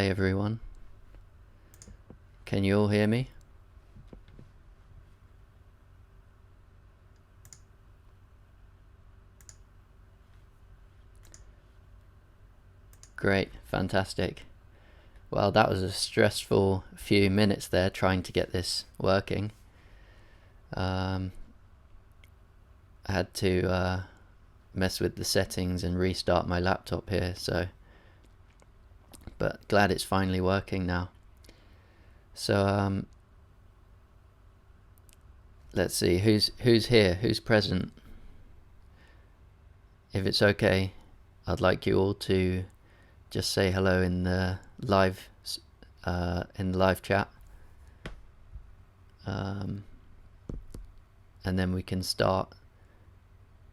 Hi everyone. Can you all hear me? Great, fantastic. Well, that was a stressful few minutes there trying to get this working. I had to mess with the settings and restart my laptop here, but glad it's finally working now. So let's see who's here, who's present. If it's okay, I'd like you all to just say hello in the live chat, and then we can start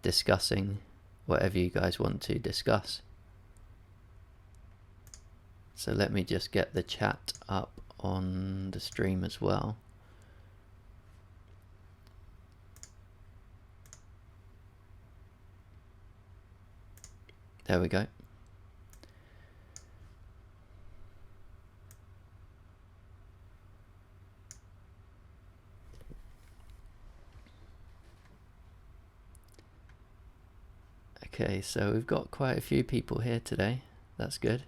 discussing whatever you guys want to discuss. So let me just get the chat up on the stream as well. There we go. Okay, so we've got quite a few people here today. That's good.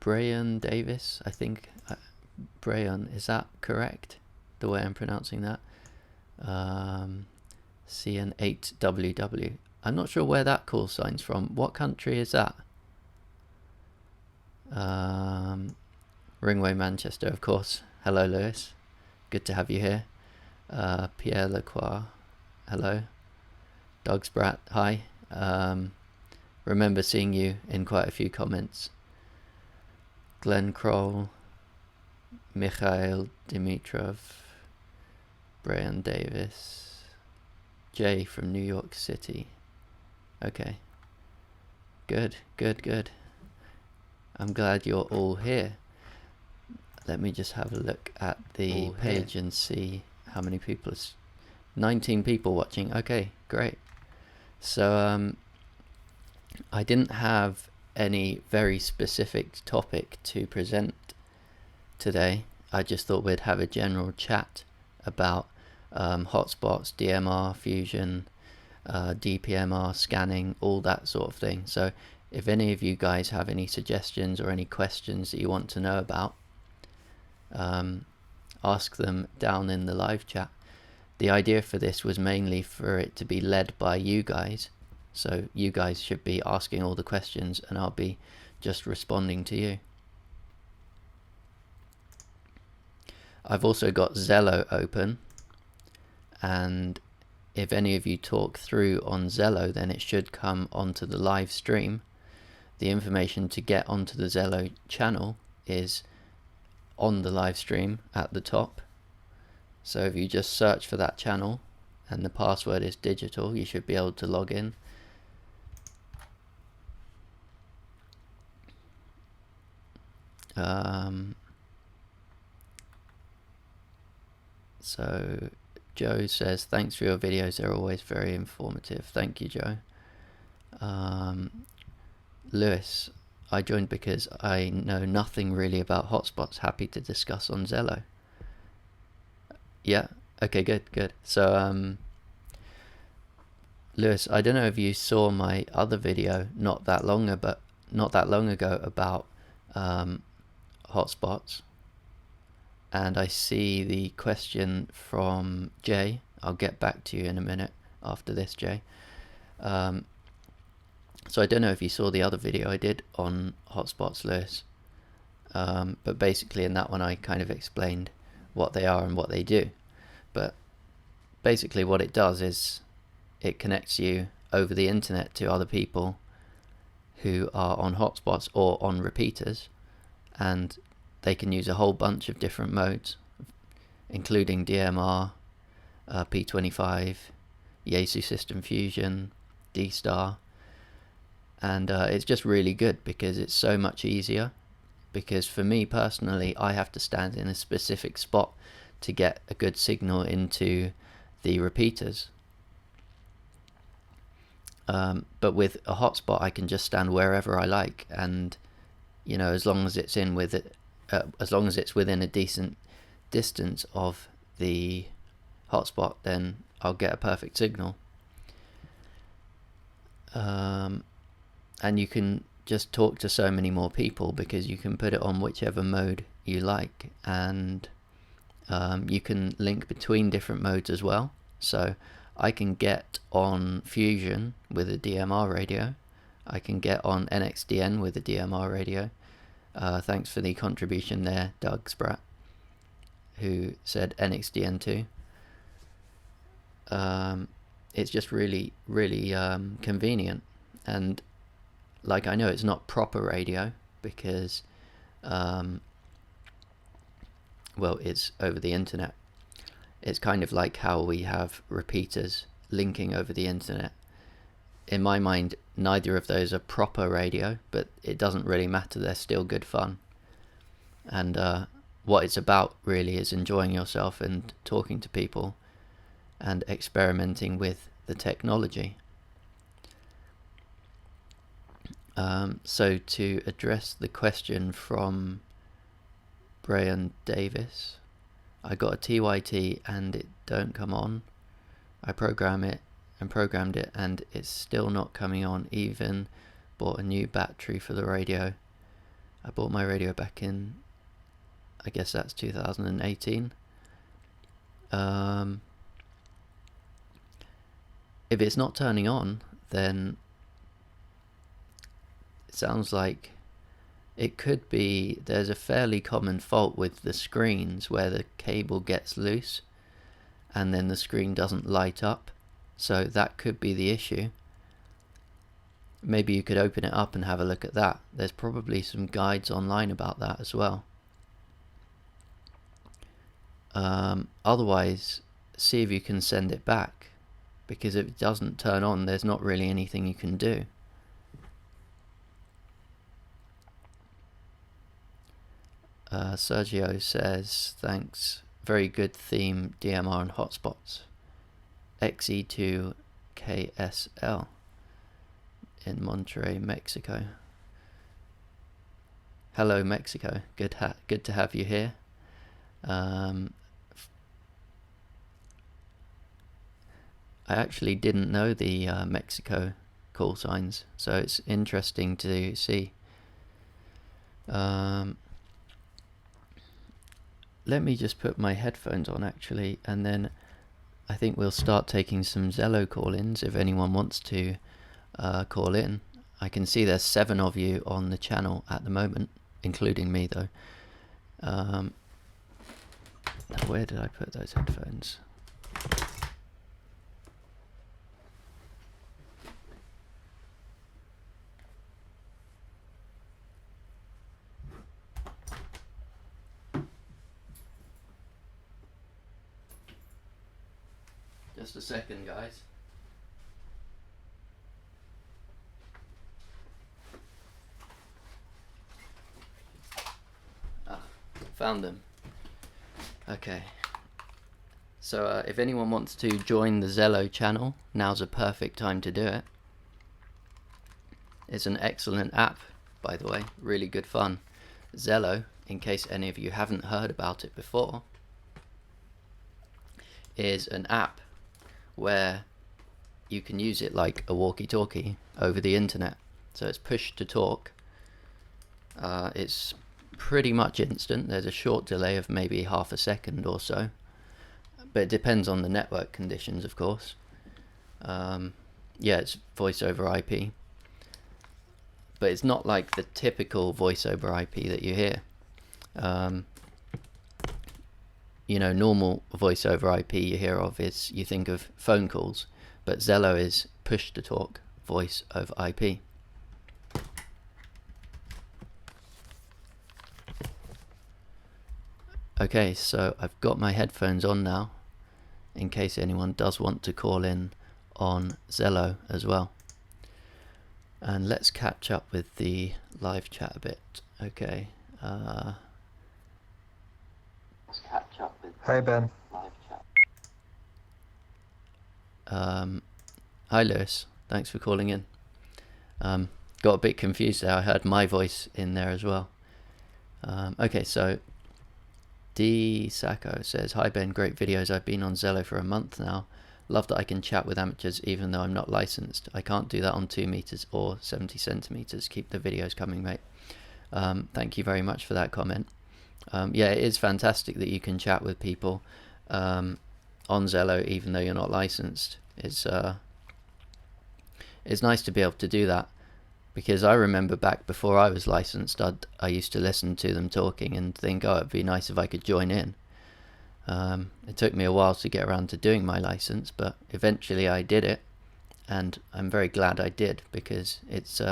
Brian Davis, I think. Brian, is that correct? The way I'm pronouncing that? CN8WW. I'm not sure where that call sign's from. What country is that? Ringway Manchester, of course. Hello, Lewis. Good to have you here. Pierre Lacroix. Hello. Dogs Brat, hi. Remember seeing you in quite a few comments. Glenn Kroll, Mikhail Dimitrov, Brian Davis, Jay from New York City. Okay. Good. I'm glad you're all here. Let me just have a look at the page and see how many people. 19 people watching. Okay, great. So I didn't have any very specific topic to present today. I just thought we'd have a general chat about hotspots, DMR, fusion, DPMR, scanning, all that sort of thing. So if any of you guys have any suggestions or any questions that you want to know about, ask them down in the live chat. The idea for this was mainly for it to be led by you guys. So you guys should be asking all the questions and I'll be just responding to you. I've also got Zello open, and if any of you talk through on Zello, then it should come onto the live stream. The information to get onto the Zello channel is on the live stream at the top. So if you just search for that channel and the password is digital, you should be able to log in. So Joe says, thanks for your videos, they're always very informative. Thank you, Joe. Lewis, I joined because I know nothing really about hotspots. Happy to discuss on Zello. Yeah, okay, good. So Lewis, I don't know if you saw my other video not that long ago about hotspots, and I see the question from Jay. I'll get back to you in a minute after this, Jay. So I don't know if you saw the other video I did on hotspots, Lewis, but basically in that one I kind of explained what they are and what they do. But basically what it does is it connects you over the internet to other people who are on hotspots or on repeaters, and they can use a whole bunch of different modes, including DMR, P25, Yaesu System Fusion, D-Star, and it's just really good because it's so much easier. Because for me personally, I have to stand in a specific spot to get a good signal into the repeaters. But with a hotspot, I can just stand wherever I like, and as long as it's as long as it's within a decent distance of the hotspot, then I'll get a perfect signal. And you can just talk to so many more people because you can put it on whichever mode you like, and you can link between different modes as well. So I can get on Fusion with a DMR radio. I can get on NXDN with a DMR radio. Thanks for the contribution there, Doug Spratt, who said NXDN too. It's just really, really convenient. And like, I know it's not proper radio because, well, it's over the internet. It's kind of like how we have repeaters linking over the internet. In my mind, neither of those are proper radio, but it doesn't really matter. They're still good fun. And what it's about really is enjoying yourself and talking to people and experimenting with the technology. So to address the question from Brian Davis, I got a TYT and it don't come on. I programmed it and it's still not coming on. Even bought a new battery for the radio. I bought my radio back in, I guess that's 2018. If it's not turning on, then it sounds like it could be there's a fairly common fault with the screens where the cable gets loose and then the screen doesn't light up. So that could be the issue. Maybe you could open it up and have a look at that. There's probably some guides online about that as well. Otherwise, see if you can send it back, because if it doesn't turn on, there's not really anything you can do. Sergio says, thanks, very good theme, DMR and hotspots. XE2KSL in Monterrey, Mexico. Hello, Mexico. Good to have you here. I actually didn't know the Mexico call signs, so it's interesting to see. Let me just put my headphones on actually, and then I think we'll start taking some Zello call-ins if anyone wants to call in. I can see there's 7 of you on the channel at the moment, including me though. Now where did I put those headphones? Just a second, guys. Found them. Okay. So if anyone wants to join the Zello channel, now's a perfect time to do it. It's an excellent app, by the way, really good fun. Zello, in case any of you haven't heard about it before, is an app where you can use it like a walkie-talkie over the internet. So it's push to talk. It's pretty much instant. There's a short delay of maybe half a second or so, but it depends on the network conditions, of course. Yeah, it's voice over IP, but it's not like the typical voice over IP that you hear. You know, normal voice over IP you hear of is, you think of phone calls, but Zello is push to talk, voice over IP. Okay, so I've got my headphones on now, in case anyone does want to call in on Zello as well. And let's catch up with the live chat a bit. Okay. Let's catch up with. Hi, Ben. Live chat. Hi, Lewis. Thanks for calling in. Got a bit confused there. I heard my voice in there as well. Okay, so D Sacco says, "Hi Ben, great videos. I've been on Zello for a month now. Love that I can chat with amateurs even though I'm not licensed. I can't do that on 2 meters or 70 centimeters. Keep the videos coming, mate." Thank you very much for that comment. Yeah, it is fantastic that you can chat with people on Zello even though you're not licensed. It's nice to be able to do that, because I remember back before I was licensed, I used to listen to them talking and think, oh, it'd be nice if I could join in. It took me a while to get around to doing my license, but eventually I did it, and I'm very glad I did, because it's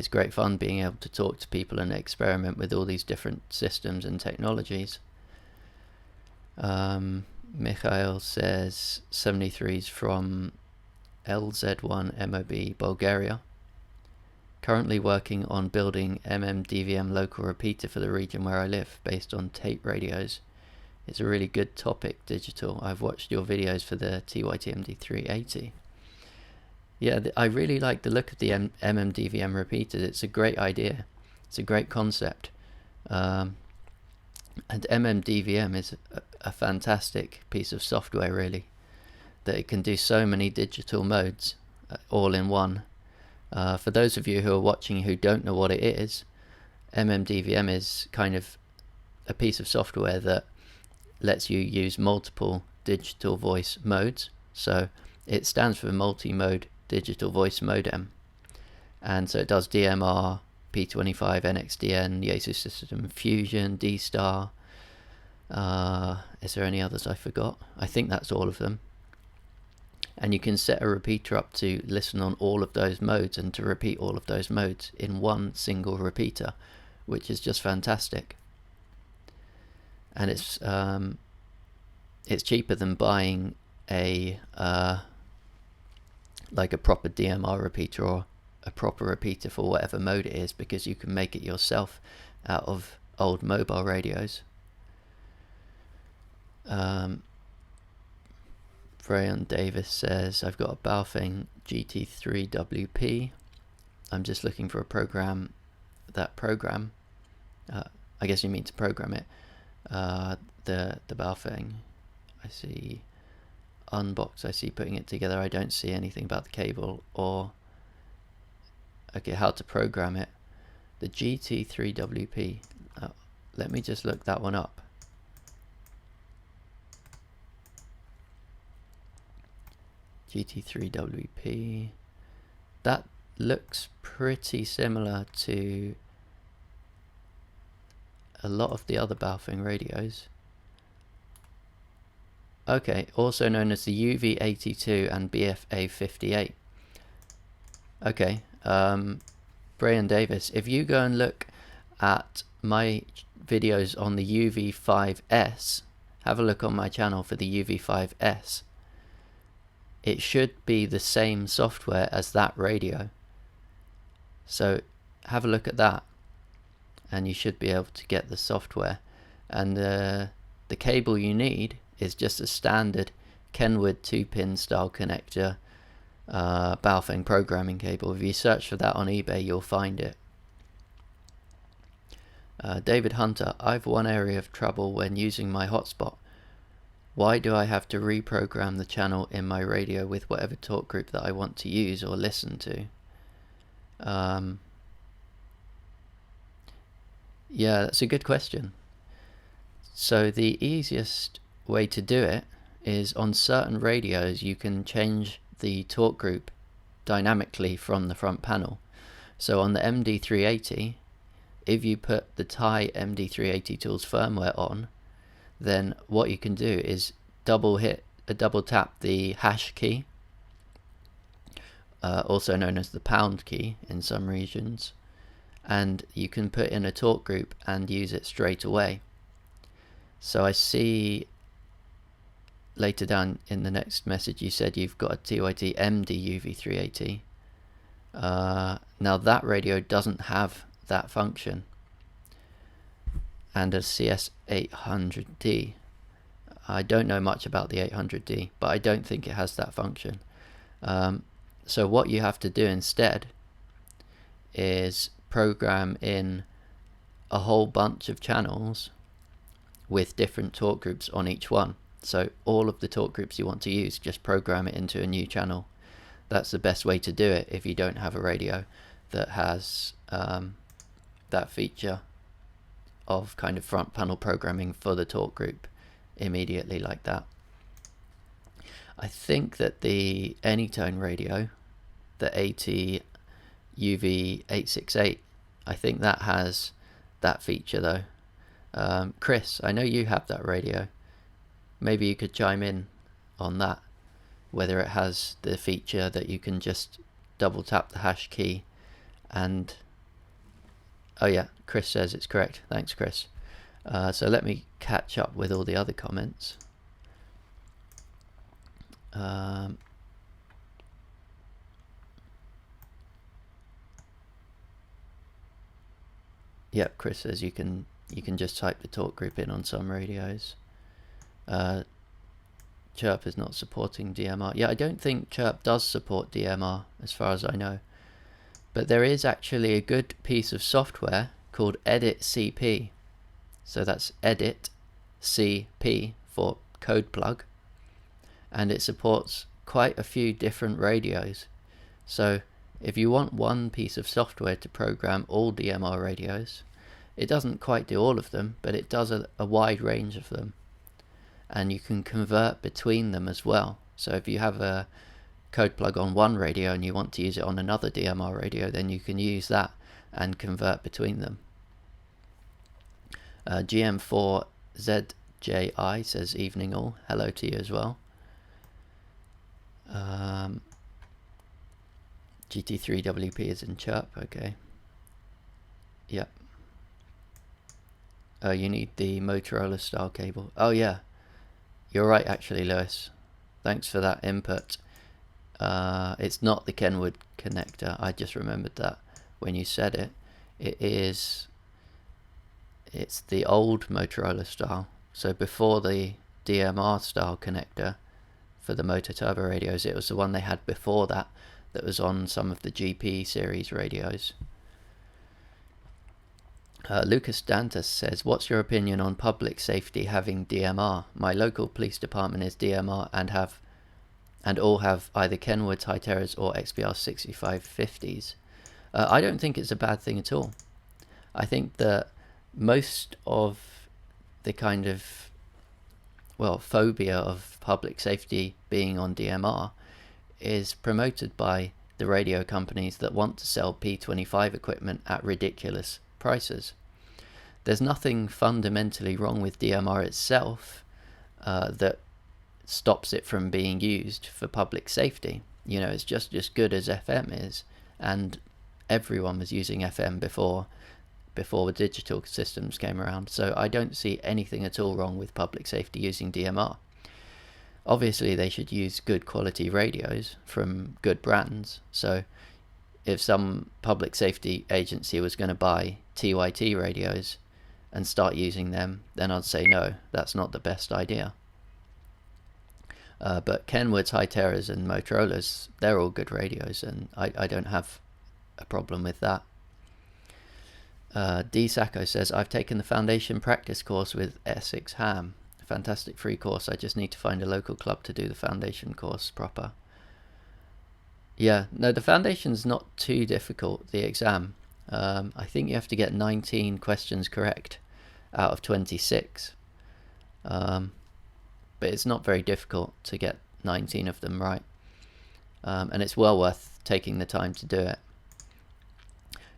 great fun being able to talk to people and experiment with all these different systems and technologies. Mikhail says 73's from LZ1 MOB, Bulgaria. Currently working on building MMDVM local repeater for the region where I live, based on tape radios. It's a really good topic, digital. I've watched your videos for the TYT-MD380. Yeah, I really like the look of the MMDVM repeaters. It's a great idea. It's a great concept. And MMDVM is a fantastic piece of software, really, that it can do so many digital modes all in one. For those of you who are watching who don't know what it is, MMDVM is kind of a piece of software that lets you use multiple digital voice modes. So it stands for multi-mode digital voice modem, and so it does DMR, P25, NXDN, Yaesu Fusion, D-Star. Is there any others I forgot? I think that's all of them. And you can set a repeater up to listen on all of those modes and to repeat all of those modes in one single repeater, which is just fantastic. And it's cheaper than buying a like a proper DMR repeater or a proper repeater for whatever mode it is, because you can make it yourself out of old mobile radios. Brayon Davis says, "I've got a Baofeng GT3WP. I'm just looking for a program. I guess you mean to program it. The Baofeng. I see Unbox. I see putting it together. I don't see anything about the cable or how to program it. The GT3WP. Let me just look that one up. GT3WP. That looks pretty similar to a lot of the other Baofeng radios. Okay, also known as the UV82 and BFA58. Okay, Brayon Davis, if you go and look at my videos on the UV5S, have a look on my channel for the UV5S. It should be the same software as that radio. So have a look at that, and you should be able to get the software. And the cable you need is just a standard Kenwood 2-pin style connector Baofeng programming cable. If you search for that on eBay, you'll find it. David Hunter, I've one area of trouble when using my hotspot. Why do I have to reprogram the channel in my radio with whatever talk group that I want to use or listen to? Yeah, that's a good question. So the easiest way to do it is, on certain radios you can change the talk group dynamically from the front panel. So on the MD380, if you put the Thai MD380 tools firmware on, then what you can do is double tap the hash key, also known as the pound key in some regions, and you can put in a talk group and use it straight away. So I see later down in the next message you said you've got a TYT MD UV380. Now that radio doesn't have that function, and a CS800D. I don't know much about the 800D, but I don't think it has that function. So what you have to do instead is program in a whole bunch of channels with different talk groups on each one. So all of the talk groups you want to use, just program it into a new channel. That's the best way to do it if you don't have a radio that has that feature of kind of front panel programming for the talk group immediately like that. I think that the Anytone radio, the AT UV868, I think that has that feature though. Chris, I know you have that radio. Maybe you could chime in on that, whether it has the feature that you can just double tap the hash key and... Oh yeah, Chris says it's correct. Thanks, Chris. So let me catch up with all the other comments. Yep, Chris says you can just type the talk group in on some radios. Chirp is not supporting DMR. Yeah, I don't think Chirp does support DMR as far as I know. But there is actually a good piece of software called Edit CP. So that's Edit CP for code plug. And it supports quite a few different radios. So if you want one piece of software to program all DMR radios, it doesn't quite do all of them, but it does a wide range of them. And you can convert between them as well. So if you have a code plug on one radio and you want to use it on another DMR radio, then you can use that and convert between them. GM4ZJI says evening all. Hello to you as well. GT3WP is in Chirp. Okay. Yep. Oh, you need the Motorola style cable. Oh yeah, you're right actually, Lewis. Thanks for that input. It's not the Kenwood connector. I just remembered that when you said it. It's the old Motorola style. So before the DMR style connector for the motor turbo radios, it was the one they had before that was on some of the GP series radios. Lucas Dantas says, what's your opinion on public safety having DMR? My local police department is DMR and all have either Kenwoods, High Terrors or XBR 6550s. I don't think it's a bad thing at all. I think that most of the kind of, well, phobia of public safety being on DMR is promoted by the radio companies that want to sell P25 equipment at ridiculous prices. There's nothing fundamentally wrong with DMR itself that stops it from being used for public safety. You know, it's just as good as FM is, and everyone was using FM before the digital systems came around. So I don't see anything at all wrong with public safety using DMR. Obviously they should use good quality radios from good brands. So if some public safety agency was going to buy TYT radios and start using them, then I'd say no, that's not the best idea. But Kenwoods, High Terrors and Motorola's, they're all good radios, and I don't have a problem with that. D. Sacco says, I've taken the foundation practice course with Essex Ham. Fantastic free course. I just need to find a local club to do the foundation course proper. Yeah, no, the foundation's not too difficult, the exam. I think you have to get 19 questions correct out of 26. But it's not very difficult to get 19 of them right. And it's well worth taking the time to do it.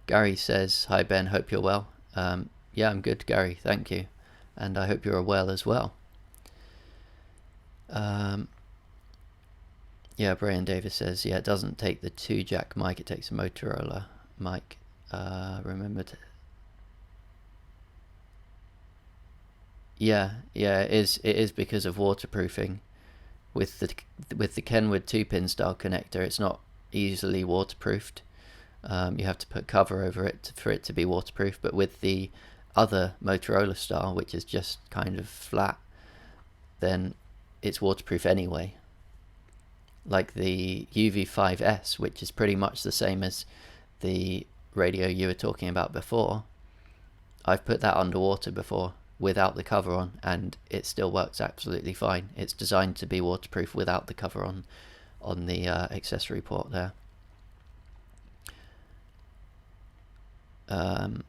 Gary says, hi Ben, hope you're well. Yeah, I'm good, Gary, thank you. And I hope you're well as well. Yeah, Brian Davis says, yeah, it doesn't take the 2-jack mic, it takes a Motorola mic. Remembered. Yeah, it is because of waterproofing. With the Kenwood 2-pin style connector, it's not easily waterproofed. You have to put cover over it for it to be waterproof, but with the other Motorola style, which is just kind of flat, then it's waterproof anyway. like the UV5S, which is pretty much the same as the radio you were talking about before, I've put that underwater before without the cover on, and it still works absolutely fine. It's designed to be waterproof without the cover on the accessory port there. John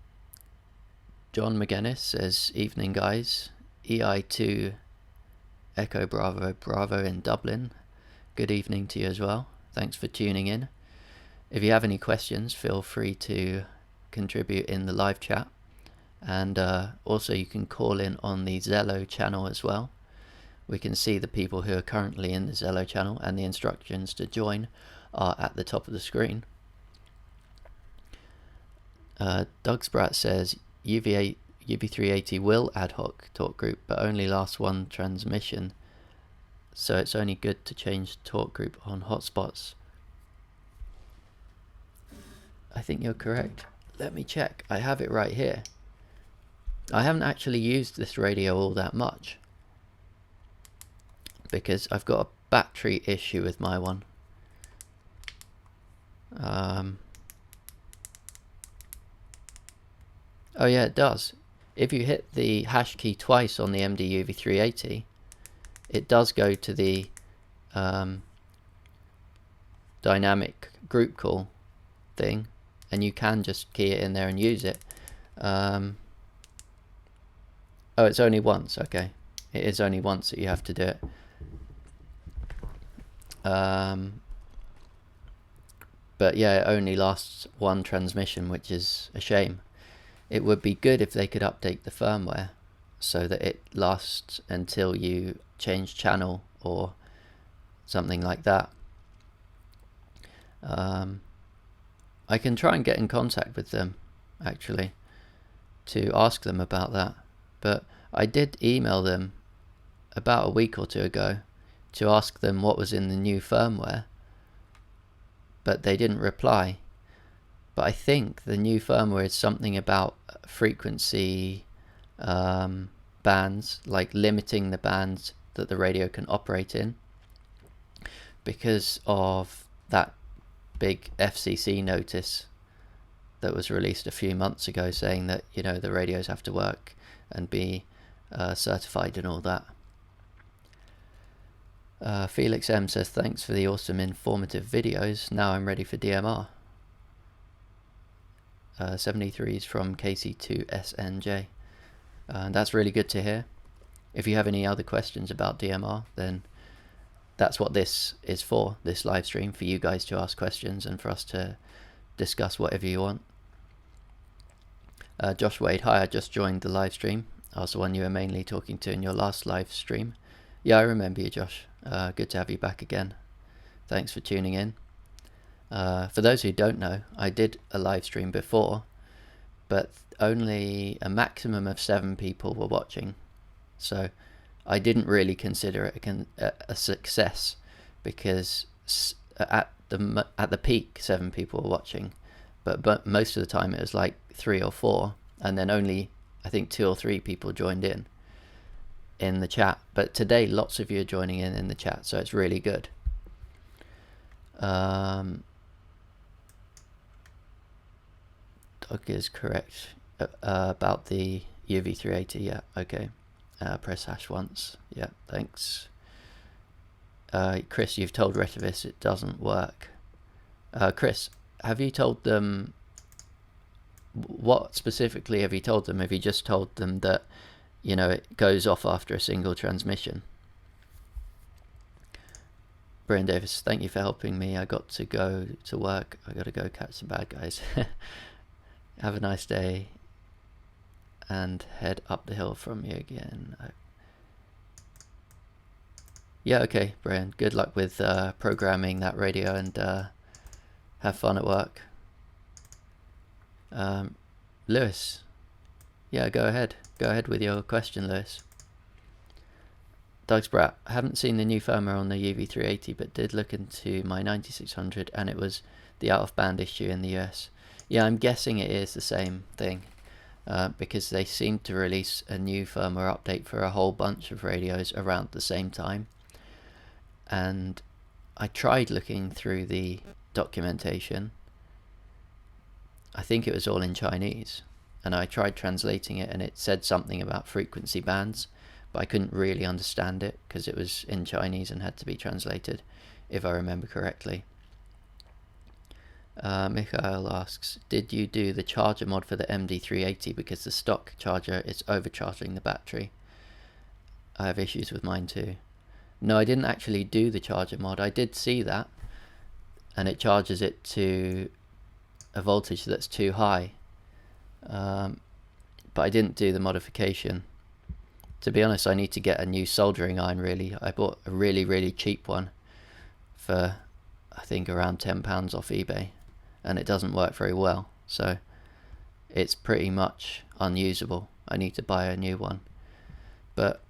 McGinnis says, evening guys, EI2 Echo Bravo Bravo in Dublin. Good evening to you as well. Thanks for tuning in. If you have any questions, feel free to contribute in the live chat. And also you can call in on the Zello channel as well. We can see the people who are currently in the Zello channel, and the instructions to join are at the top of the screen. Doug Spratt says, UV380 will ad hoc talk group, but only lasts one transmission. So it's only good to change talk group on hotspots. I think you're correct. Let me check. I have it right here. I haven't actually used this radio all that much because I've got a battery issue with my one. Oh yeah, it does. If you hit the hash key twice on the MDUV380, it does go to the dynamic group call thing, and you can just key it in there and use it. Oh, it's only once. Okay, it is only once that you have to do it. But yeah, it only lasts one transmission, which is a shame. It would be good if they could update the firmware so that it lasts until you change channel or something like that. I can try and get in contact with them actually to ask them about that, but I did email them about a week or two ago to ask them what was in the new firmware, but they didn't reply. But I think the new firmware is something about frequency bands, like limiting the bands that the radio can operate in, because of that big FCC notice that was released a few months ago saying that, you know, the radios have to work and be certified and all that. Felix M says, thanks for the awesome informative videos. Now I'm ready for DMR. 73 is from KC2SNJ. That's really good to hear. If you have any other questions about DMR, then that's what this is for, this live stream, for you guys to ask questions and for us to discuss whatever you want. Josh Wade, hi, I just joined the live stream. I was the one you were mainly talking to in your last live stream. Yeah, I remember you, Josh. Good to have you back again. Thanks for tuning in. For those who don't know, I did a live stream before, but only a maximum of 7 people were watching. So I didn't really consider it a success, because at the peak 7 people were watching, but most of the time it was like 3 or 4, and then only I think 2 or 3 people joined in the chat. But today lots of you are joining in the chat, so it's really good. Doug is correct about the UV380. Yeah, okay. Press hash once. Yeah, thanks. Chris, you've told Retivis it doesn't work. Chris, have you told them, what specifically have you told them? Have you just told them that, you know, it goes off after a single transmission? Brian Davis, thank you for helping me. I got to go to work. I got to go catch some bad guys. Have a nice day and head up the hill from you again. Yeah, okay, Brian. Good luck with programming that radio, and have fun at work. Lewis, yeah, go ahead. Go ahead with your question, Lewis. Doug Spratt, I haven't seen the new firmware on the UV380, but did look into my 9600, and it was the out-of-band issue in the US. Yeah, I'm guessing it is the same thing, because they seem to release a new firmware update for a whole bunch of radios around the same time. And I tried looking through the documentation. I think it was all in Chinese, and I tried translating it, and it said something about frequency bands, but I couldn't really understand it because it was in Chinese and had to be translated, if I remember correctly. Mikhail asks, did you do the charger mod for the MD380 because the stock charger is overcharging the battery? I have issues with mine too. No, I didn't actually do the charger mod. I did see that, and it charges it to a voltage that's too high, but I didn't do the modification. To be honest, I need to get a new soldering iron really. I bought a really cheap one for I think around £10 off eBay, and it doesn't work very well, so it's pretty much unusable. I need to buy a new one, but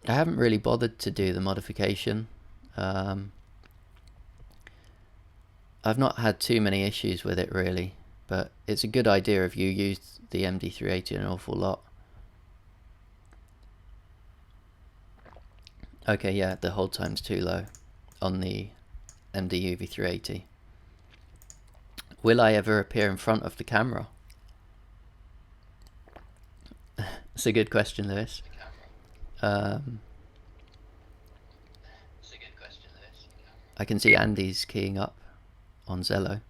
I haven't really bothered to do the modification. I've not had too many issues with it really, but it's a good idea if you use the MD380 an awful lot. Okay, yeah, the hold time's too low on the MDUV380. Will I ever appear in front of the camera? It's a good question, Lewis. I can see Andy's keying up on Zello.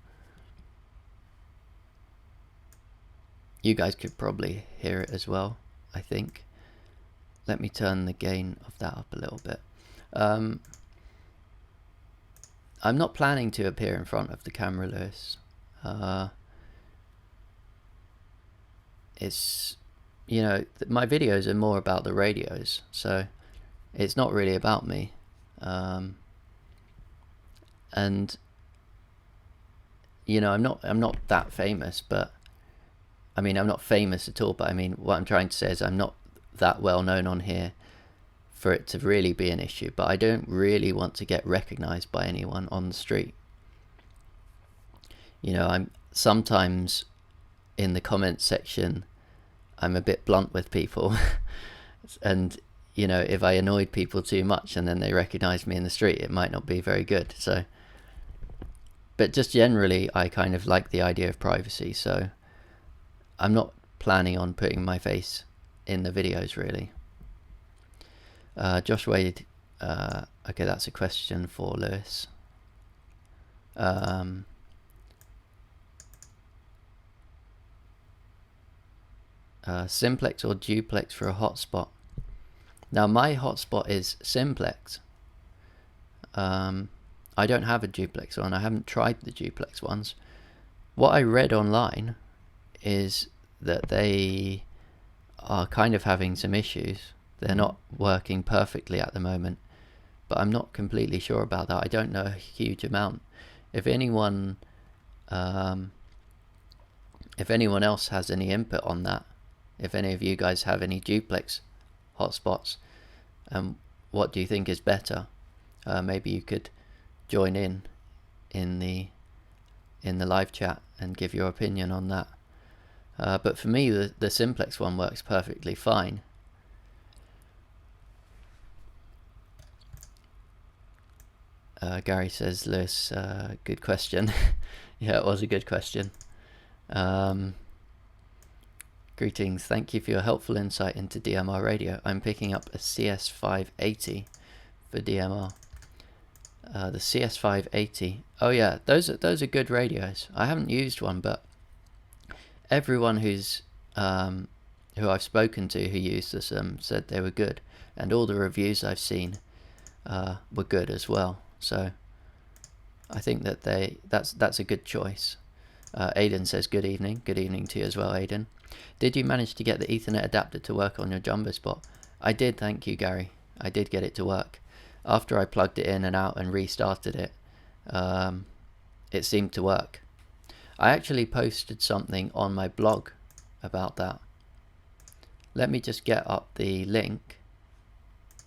You guys could probably hear it as well, I think. Let me turn the gain of that up a little bit. I'm not planning to appear in front of the camera, Lewis. It's, you know, my videos are more about the radios, so it's not really about me. And you know, I'm not that famous, but I mean, I'm not famous at all, but I mean, what I'm trying to say is I'm not that well known on here for it to really be an issue, but I don't really want to get recognized by anyone on the street. You know, I'm sometimes in the comments section, I'm a bit blunt with people and you know, if I annoyed people too much and then they recognize me in the street, it might not be very good. So, but just generally, I kind of like the idea of privacy, so I'm not planning on putting my face in the videos really. Josh Wade, okay, that's a question for Lewis. Simplex or duplex for a hotspot? Now my hotspot is simplex. I don't have a duplex one. I haven't tried the duplex ones. What I read online is that they are kind of having some issues. They're not working perfectly at the moment, but I'm not completely sure about that. I don't know a huge amount. If anyone else has any input on that, if any of you guys have any duplex hotspots, what do you think is better? Maybe you could join in the live chat and give your opinion on that. But for me, the simplex one works perfectly fine. Gary says, Lewis, good question. Yeah, it was a good question. Greetings, thank you for your helpful insight into DMR radio. I'm picking up a CS580 for DMR. The CS580. Oh yeah, those are good radios. I haven't used one, but everyone who I've spoken to who used this said they were good, and all the reviews I've seen were good as well. So I think that that's a good choice. Aiden says good evening. Good evening to you as well, Aiden. Did you manage to get the Ethernet adapter to work on your jumbo spot? I did, thank you, Gary. I did get it to work. After I plugged it in and out and restarted it, it seemed to work. I actually posted something on my blog about that. Let me just get up the link.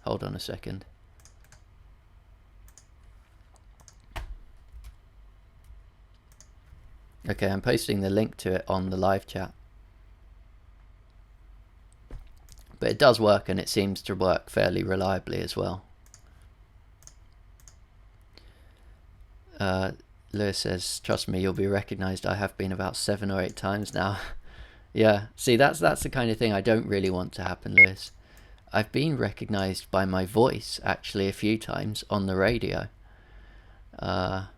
Hold on a second. Okay, I'm posting the link to it on the live chat. But it does work, and it seems to work fairly reliably as well. Lewis says, trust me, you'll be recognized. I have been about 7 or 8 times now. Yeah, see, that's the kind of thing I don't really want to happen, Lewis. I've been recognized by my voice actually a few times on the radio. Another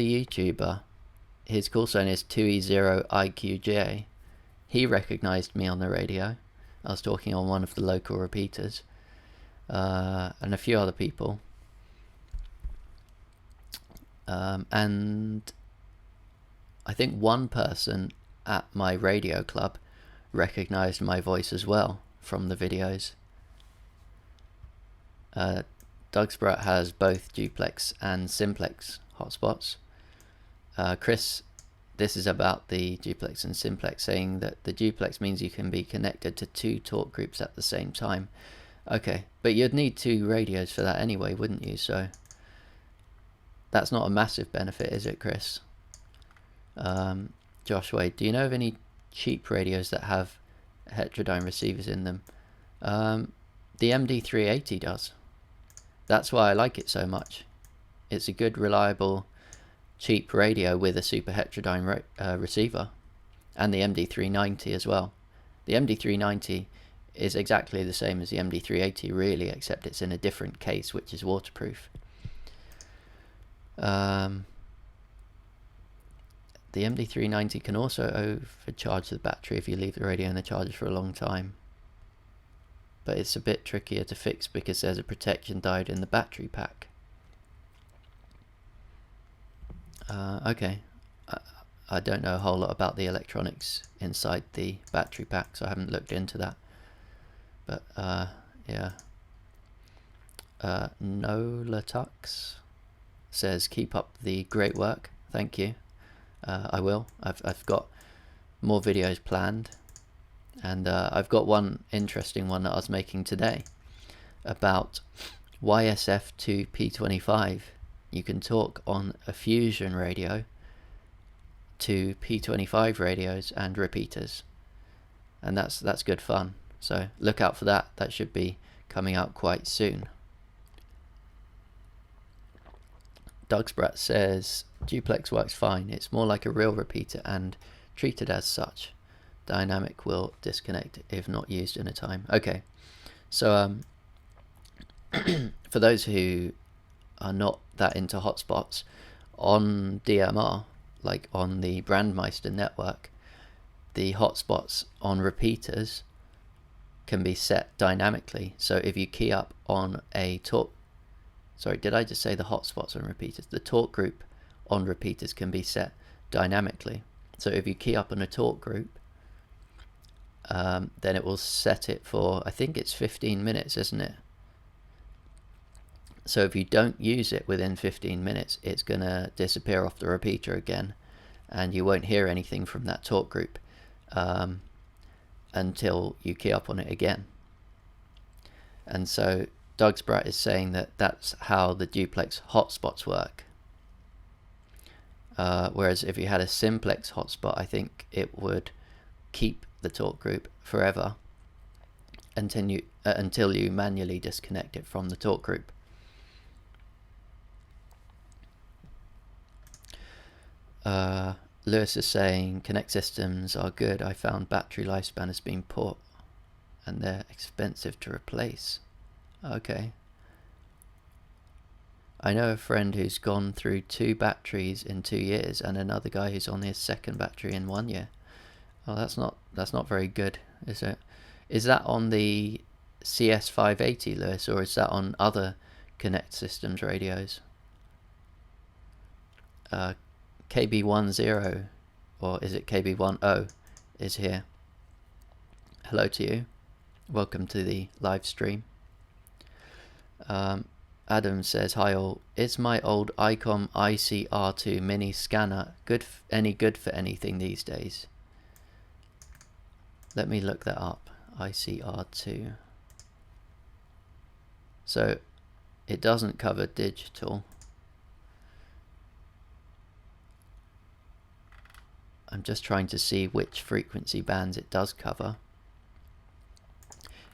YouTuber, his call sign is 2E0IQJ. He recognized me on the radio. I was talking on one of the local repeaters, and a few other people. And I think one person at my radio club recognized my voice as well from the videos. Dougsprat has both duplex and simplex hotspots. Chris, this is about the duplex and simplex, saying that the duplex means you can be connected to 2 talk groups at the same time. Okay, but you'd need 2 radios for that anyway, wouldn't you? So that's not a massive benefit, is it, Chris? Josh Wade, do you know of any cheap radios that have heterodyne receivers in them? The MD380 does. That's why I like it so much. It's a good, reliable, cheap radio with a super heterodyne receiver, and the MD390 as well. The MD390 is exactly the same as the MD380 really, except it's in a different case which is waterproof. The MD390 can also overcharge the battery if you leave the radio in the charger for a long time, but it's a bit trickier to fix because there's a protection diode in the battery pack. Okay, I don't know a whole lot about the electronics inside the battery pack, so I haven't looked into that. But yeah. Nolatux says, keep up the great work. Thank you. I will. I've got more videos planned, and I've got one interesting one that I was making today about YSF to P25. You can talk on a Fusion radio to P25 radios and repeaters, and that's good fun. So look out for that. That should be coming out quite soon. Dougsprat says duplex works fine. It's more like a real repeater and treated as such. Dynamic will disconnect if not used in a time. Okay, so for those who are not that into hotspots, on DMR, like on the Brandmeister network, the hotspots on repeaters can be set dynamically. So if you key up on a talk, sorry, did I just say the hotspots on repeaters? The talk group on repeaters can be set dynamically. So if you key up on a talk group, then it will set it for, I think it's 15 minutes, isn't it? So if you don't use it within 15 minutes, it's going to disappear off the repeater again, and you won't hear anything from that talk group until you key up on it again. And so Dougsprat is saying that that's how the duplex hotspots work. Whereas if you had a simplex hotspot, I think it would keep the talk group forever until you manually disconnect it from the talk group. Lewis is saying Connect systems are good. I found battery lifespan has been poor and they're expensive to replace. Okay. I know a friend who's gone through 2 batteries in 2 years, and another guy who's on his 2nd battery in 1 year. Oh, that's not very good, is it? Is that on the CS580, Lewis, or is that on other Connect systems radios? KB10, or is it KB10, is here. Hello to you. Welcome to the live stream. Adam says, hi all, is my old ICOM ICR2 mini scanner any good for anything these days? Let me look that up. ICR2. So it doesn't cover digital. I'm just trying to see which frequency bands it does cover.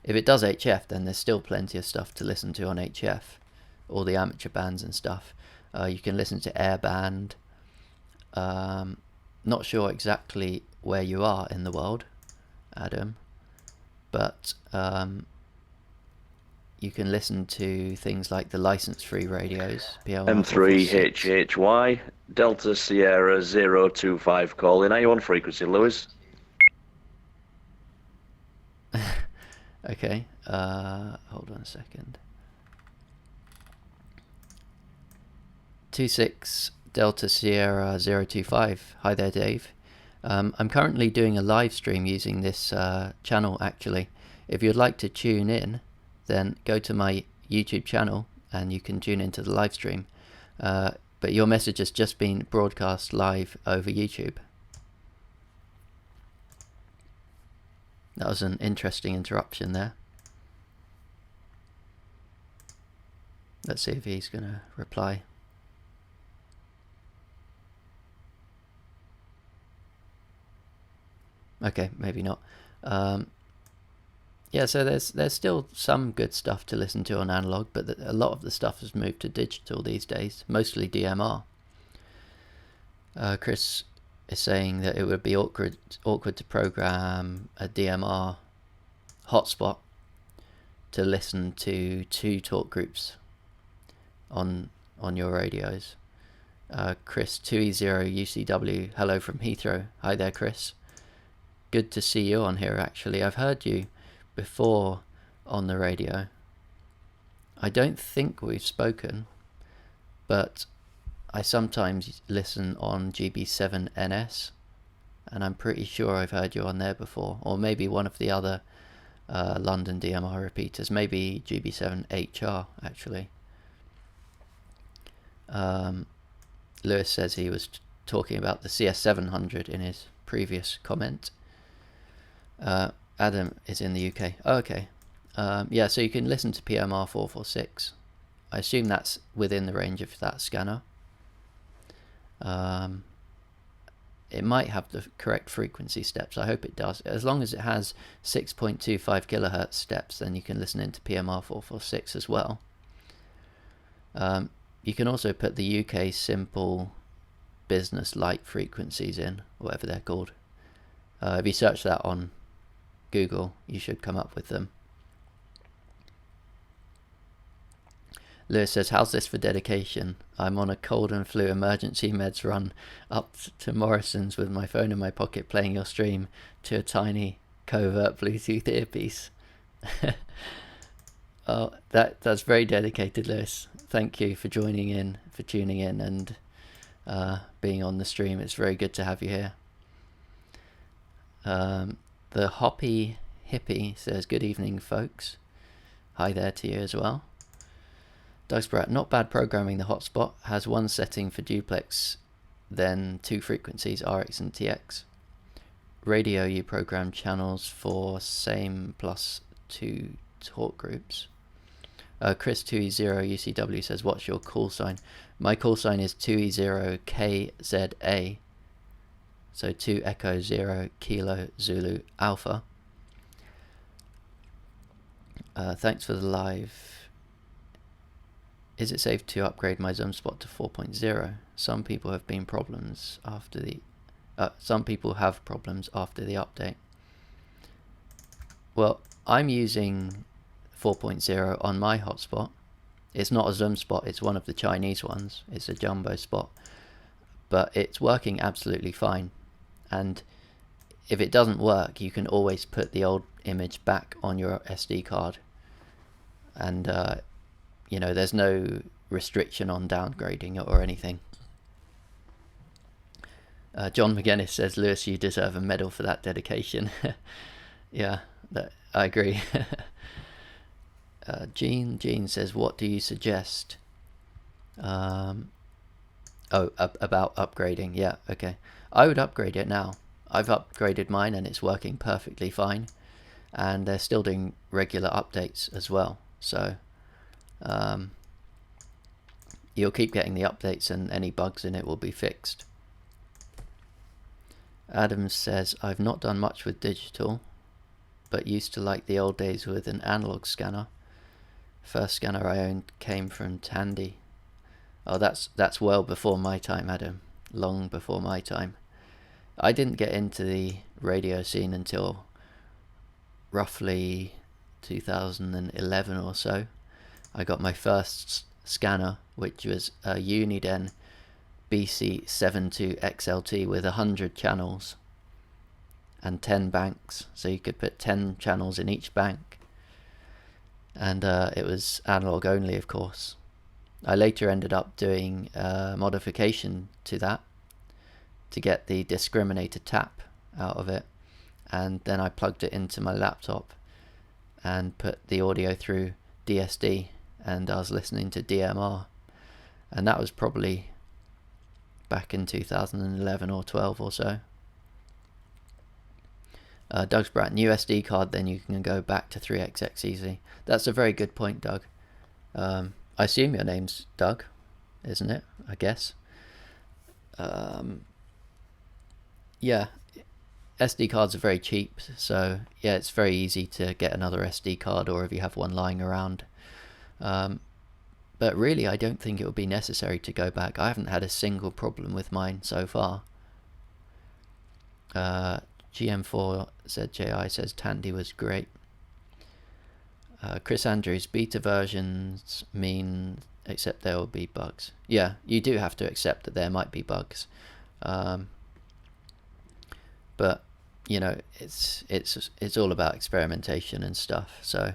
If it does HF, then there's still plenty of stuff to listen to on HF. all the amateur bands and stuff. You can listen to airband. Not sure exactly where you are in the world, Adam, but you can listen to things like the license-free radios, M3HHY, Delta Sierra 025 calling. Are you on frequency, Lewis? Okay, hold on a second. 26 Delta Sierra 025. Hi there, Dave. I'm currently doing a live stream using this channel, actually. If you'd like to tune in, then go to my YouTube channel and you can tune into the live stream. But your message has just been broadcast live over YouTube. That was an interesting interruption there. Let's see if he's going to reply. Okay, maybe not. Yeah, so there's still some good stuff to listen to on analog, but a lot of the stuff has moved to digital these days, mostly DMR. Chris is saying that it would be awkward to program a DMR hotspot to listen to two talk groups on your radios. Chris 2E0 UCW, hello from Heathrow. Hi there, Chris. Good to see you on here, actually. I've heard you before on the radio. I don't think we've spoken, but I sometimes listen on GB7NS, and I'm pretty sure I've heard you on there before, or maybe one of the other London DMR repeaters, maybe GB7HR, actually. Lewis says he was talking about the CS700 in his previous comment. Adam is in the UK. Oh, okay. Yeah, so you can listen to PMR 446. I assume that's within the range of that scanner. It might have the correct frequency steps. I hope it does. As long as it has 6.25 kilohertz steps, then you can listen into PMR 446 as well. You can also put the UK simple business light frequencies in, whatever they're called. If you search that on Google, you should come up with them. Lewis says, how's this for dedication? I'm on a cold and flu emergency meds run up to Morrison's with my phone in my pocket playing your stream to a tiny covert Bluetooth earpiece. Oh, that's very dedicated, Lewis. Thank you for joining in, for tuning in and being on the stream. It's very good to have you here. The Hoppy Hippie says, good evening, folks. Hi there to you as well. Doug Spratt, not bad programming the hotspot. Has one setting for duplex, then two frequencies, RX and TX. Radio, you program channels for same plus two talk groups. Chris 2E0 UCW says, what's your call sign? My call sign is 2E0KZA. So 2 Echo 0 Kilo Zulu Alpha. Thanks for the live. Is it safe to upgrade my Hotspot to 4.0? Some people have problems after the update. Well, I'm using 4.0 on my hotspot. It's not a Zoom spot, it's one of the Chinese ones. It's a jumbo spot. But it's working absolutely fine. And if it doesn't work, you can always put the old image back on your SD card. And you know, there's no restriction on downgrading or anything. John McGinnis says, Lewis, you deserve a medal for that dedication. Yeah, I agree. Jean says, what do you suggest? About upgrading. Yeah, okay. I would upgrade it now. I've upgraded mine and it's working perfectly fine. And they're still doing regular updates as well. So you'll keep getting the updates and any bugs in it will be fixed. Adams says, I've not done much with digital, but used to like the old days with an analog scanner. First scanner I owned came from Tandy. Oh, that's well before my time, Adam. Long before my time. I didn't get into the radio scene until roughly 2011 or so. I got my first scanner, which was a Uniden BC72XLT with 100 channels and 10 banks, so you could put 10 channels in each bank, and it was analog only, of course. I later ended up doing a modification to that to get the discriminator tap out of it, and then I plugged it into my laptop and put the audio through DSD, and I was listening to DMR, and that was probably back in 2011 or 12 or so. Doug's Brat, new SD card, then you can go back to 3XX easy. That's a very good point, Doug. I assume your name's Doug, isn't it? I guess. Yeah, SD cards are very cheap, so yeah, it's very easy to get another SD card, or if you have one lying around. But really, I don't think it would be necessary to go back. I haven't had a single problem with mine so far. GM4ZJI says Tandy was great. Chris Andrews, beta versions mean except there will be bugs. Yeah, you do have to accept that there might be bugs. But you know, it's all about experimentation and stuff. So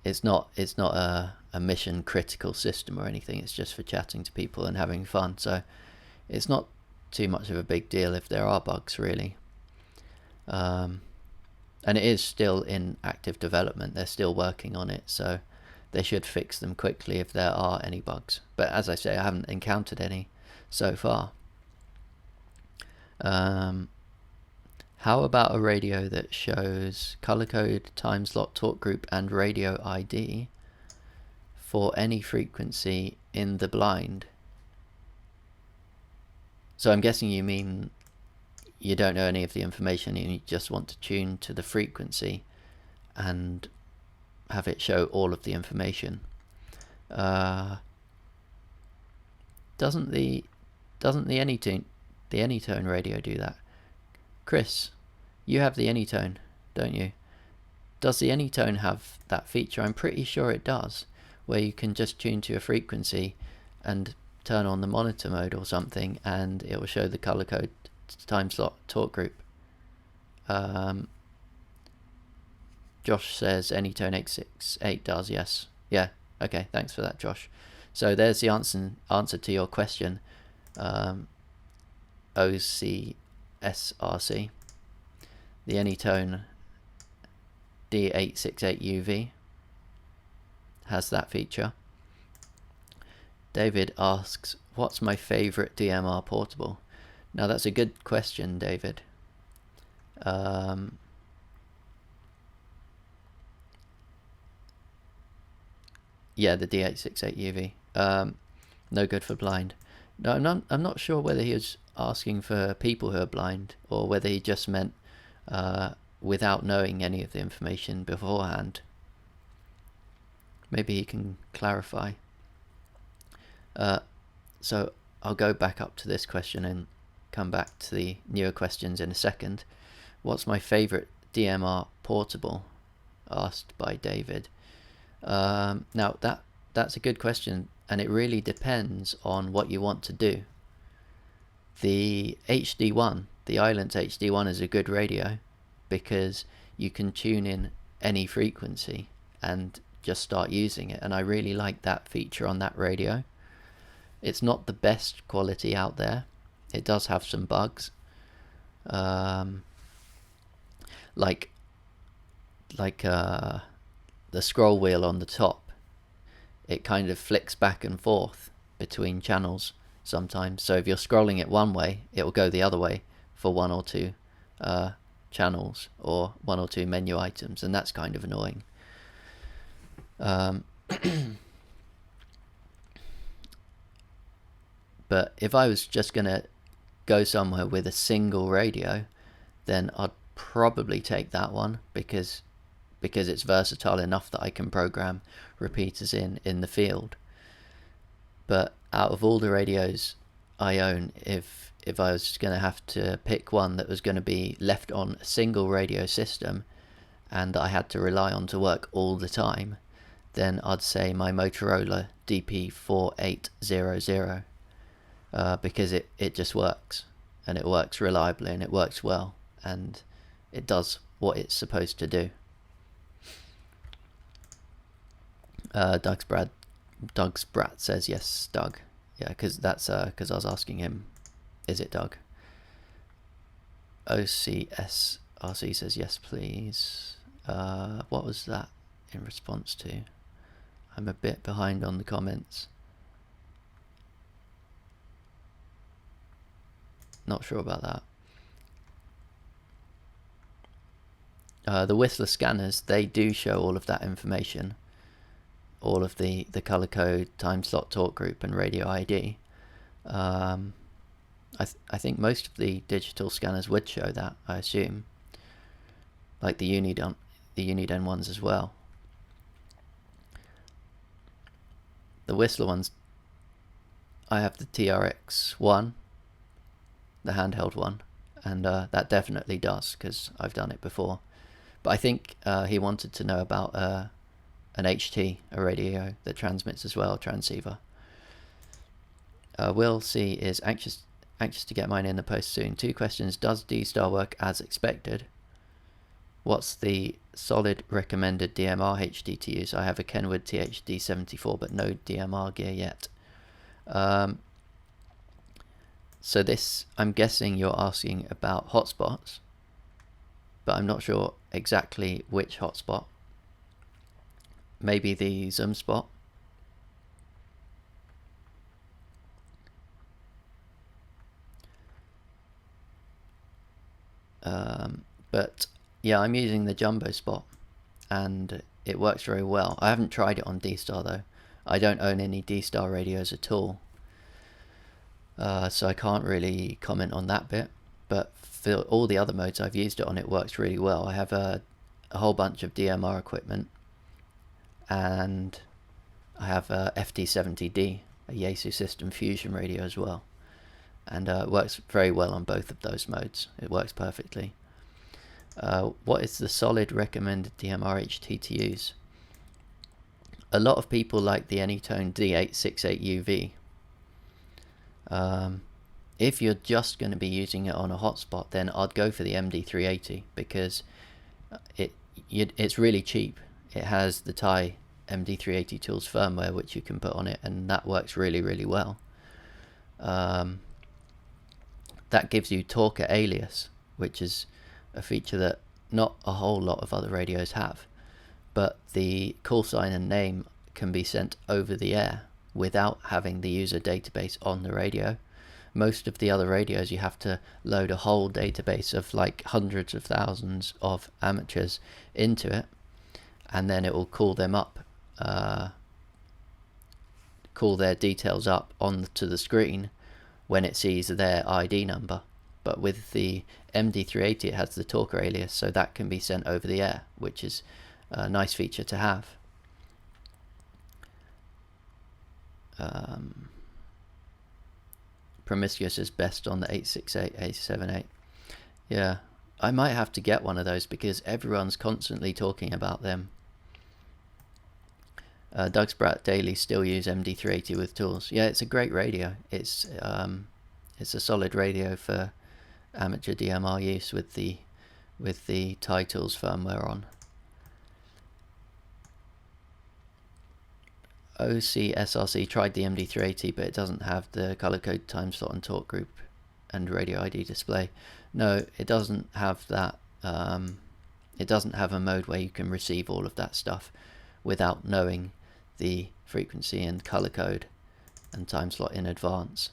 it's not a mission critical system or anything. It's just for chatting to people and having fun. So it's not too much of a big deal if there are bugs, really. And it is still in active development. They're still working on it, so they should fix them quickly if there are any bugs. But as I say, I haven't encountered any so far. How about a radio that shows color code, time slot, talk group, and radio ID for any frequency in the blind? So I'm guessing you mean you don't know any of the information and you just want to tune to the frequency and have it show all of the information. Doesn't the Anytone radio do that? Chris, you have the Anytone, don't you? Does the Anytone have that feature? I'm pretty sure it does, where you can just tune to a frequency and turn on the monitor mode or something, and it will show the color code, time slot, talk group. Josh says Anytone 868 does, yes. Yeah, okay, thanks for that, Josh. So there's the answer to your question, OCSRC. The Anytone D868UV has that feature. David asks, what's my favorite DMR portable? Now that's a good question, David. Yeah, the D868UV. No good for blind. No, I'm not sure whether he was asking for people who are blind or whether he just meant without knowing any of the information beforehand. Maybe he can clarify. So I'll go back up to this question and come back to the newer questions in a second. What's my favorite DMR portable? Asked by David. Now that's a good question, and it really depends on what you want to do. The HD1, the Islands HD1 is a good radio because you can tune in any frequency and just start using it, and I really like that feature on that radio. It's not the best quality out there. It does have some bugs. Like the scroll wheel on the top. It kind of flicks back and forth between channels sometimes. So if you're scrolling it one way, it will go the other way for one or two channels or one or two menu items, and that's kind of annoying. But if I was just going to go somewhere with a single radio, then I'd probably take that one because because it's versatile enough that I can program repeaters in the field. But out of all the radios I own, if I was going to have to pick one that was going to be left on a single radio system and that I had to rely on to work all the time, then I'd say my Motorola DP4800, because it just works, and it works reliably, and it works well, and it does what it's supposed to do. Doug's Brat says yes, Doug. Yeah, because I was asking him, is it Doug? OCSRC says yes, please. What was that in response to? I'm a bit behind on the comments. Not sure about that. The Whistler scanners, they do show all of that information. All of the color code, time slot, talk group, and radio ID. I think most of the digital scanners would show that, I assume. Like the Uniden ones as well. The Whistler ones, I have the TRX1, the handheld one, and that definitely does, because I've done it before. But I think he wanted to know about an HT, a radio that transmits as well, transceiver. Will C is anxious to get mine in the post soon. 2 questions. Does D-Star work as expected? What's the solid recommended DMR HT to use? I have a Kenwood THD74 but no DMR gear yet. So this, I'm guessing you're asking about hotspots, but I'm not sure exactly which hotspot. Maybe the Zoom spot. But yeah, I'm using the jumbo spot, and it works very well. I haven't tried it on D-Star though. I don't own any D-Star radios at all, so I can't really comment on that bit. But for all the other modes I've used it on, it works really well. I have a whole bunch of DMR equipment, and I have a FT70D, a Yaesu System Fusion radio as well, and it works very well on both of those modes. It works perfectly. What is the solid recommended DMR HT to use? A lot of people like the Anytone D868UV. If you're just going to be using it on a hotspot, then I'd go for the MD380, because it's really cheap. It has the Thai MD380 tools firmware which you can put on it, and that works really, really well. That gives you talker alias, which is a feature that not a whole lot of other radios have, but the call sign and name can be sent over the air without having the user database on the radio. Most of the other radios, you have to load a whole database of like hundreds of thousands of amateurs into it, and then it will call them up, call their details up onto the screen when it sees their ID number. But with the MD380, it has the talker alias, so that can be sent over the air, which is a nice feature to have. Promiscuous is best on the 868, 878. Yeah, I might have to get one of those because everyone's constantly talking about them. Doug's Brat Daily still use MD380 with tools. Yeah, it's a great radio. It's a solid radio for amateur DMR use with the Thai tools firmware on. OCSRC tried the MD380, but it doesn't have the color code, time slot, and talk group and radio ID display. No, it doesn't have that. It doesn't have a mode where you can receive all of that stuff without knowing the frequency and color code and time slot in advance.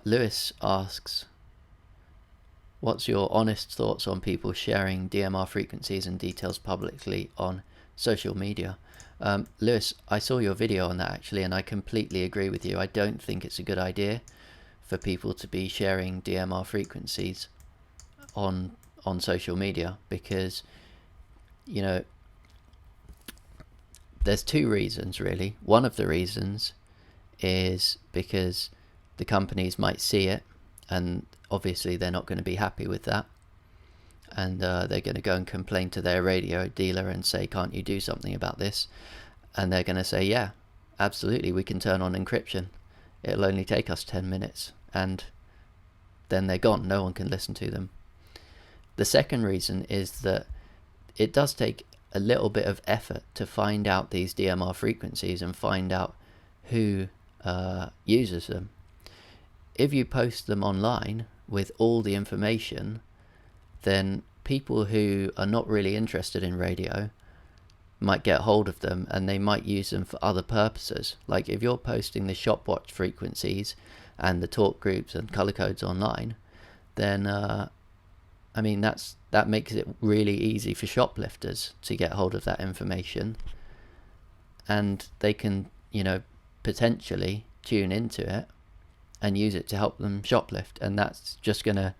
Lewis asks, what's your honest thoughts on people sharing DMR frequencies and details publicly on social media? Lewis, I saw your video on that actually, and I completely agree with you. I don't think it's a good idea for people to be sharing DMR frequencies on on social media, because, you know, there's two reasons really. One of the reasons is because the companies might see it, and obviously they're not going to be happy with that, and they're going to go and complain to their radio dealer and say, can't you do something about this? And they're going to say, yeah, absolutely, we can turn on encryption. It'll only take us 10 minutes, and then they're gone. No one can listen to them. The second reason is that it does take a little bit of effort to find out these DMR frequencies and find out who uses them. If you post them online with all the information, then people who are not really interested in radio might get hold of them, and they might use them for other purposes. Like if you're posting the shop watch frequencies and the talk groups and color codes online, then I mean that makes it really easy for shoplifters to get hold of that information, and they can, you know, potentially tune into it and use it to help them shoplift, and that's just gonna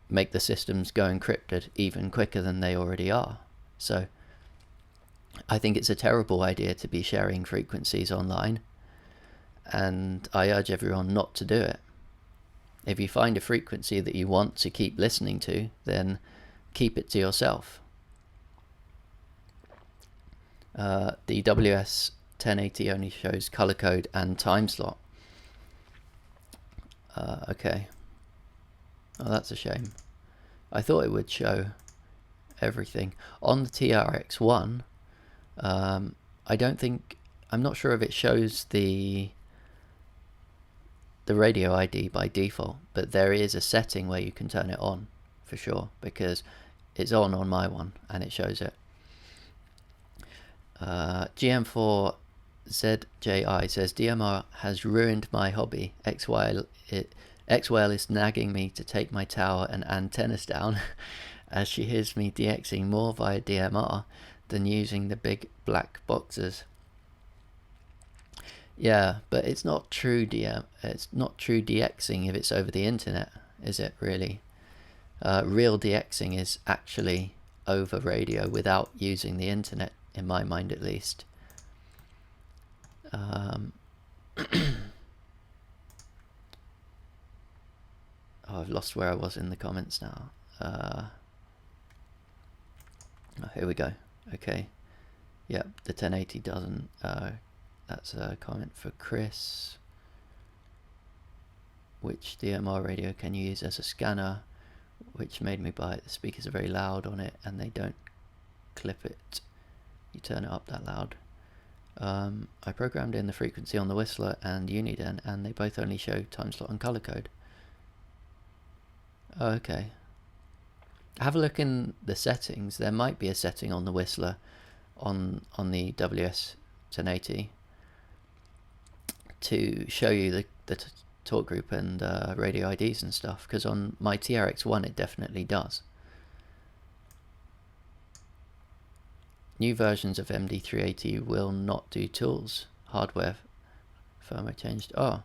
make the systems go encrypted even quicker than they already are. So I think it's a terrible idea to be sharing frequencies online, and I urge everyone not to do it. If you find a frequency that you want to keep listening to, then keep it to yourself. The WS 1080 only shows color code and time slot. Okay. Oh, that's a shame. I thought it would show everything. On the TRX1, I'm not sure if it shows the radio ID by default, but there is a setting where you can turn it on for sure, because it's on my one and it shows it. GM4ZJI says, DMR has ruined my hobby. XWL is nagging me to take my tower and antennas down as she hears me DXing more via DMR than using the big black boxes. Yeah, but it's not true it's not true DXing if it's over the internet, is it really? Real DXing is actually over radio without using the internet, in my mind at least. Oh, I've lost where I was in the comments now. Oh, here we go. Okay. Yep, the 1080 doesn't. That's a comment for Chris. Which DMR radio can you use as a scanner? Which made me buy it. The speakers are very loud on it, and they don't clip it. You turn it up that loud. I programmed in the frequency on the Whistler and Uniden, and they both only show time slot and color code. Okay. Have a look in the settings. There might be a setting on the Whistler on the WS 1080 to show you the talk group and radio IDs and stuff, because on my TRX1 it definitely does. New versions of MD380 will not do tools. Hardware firmware changed. Oh,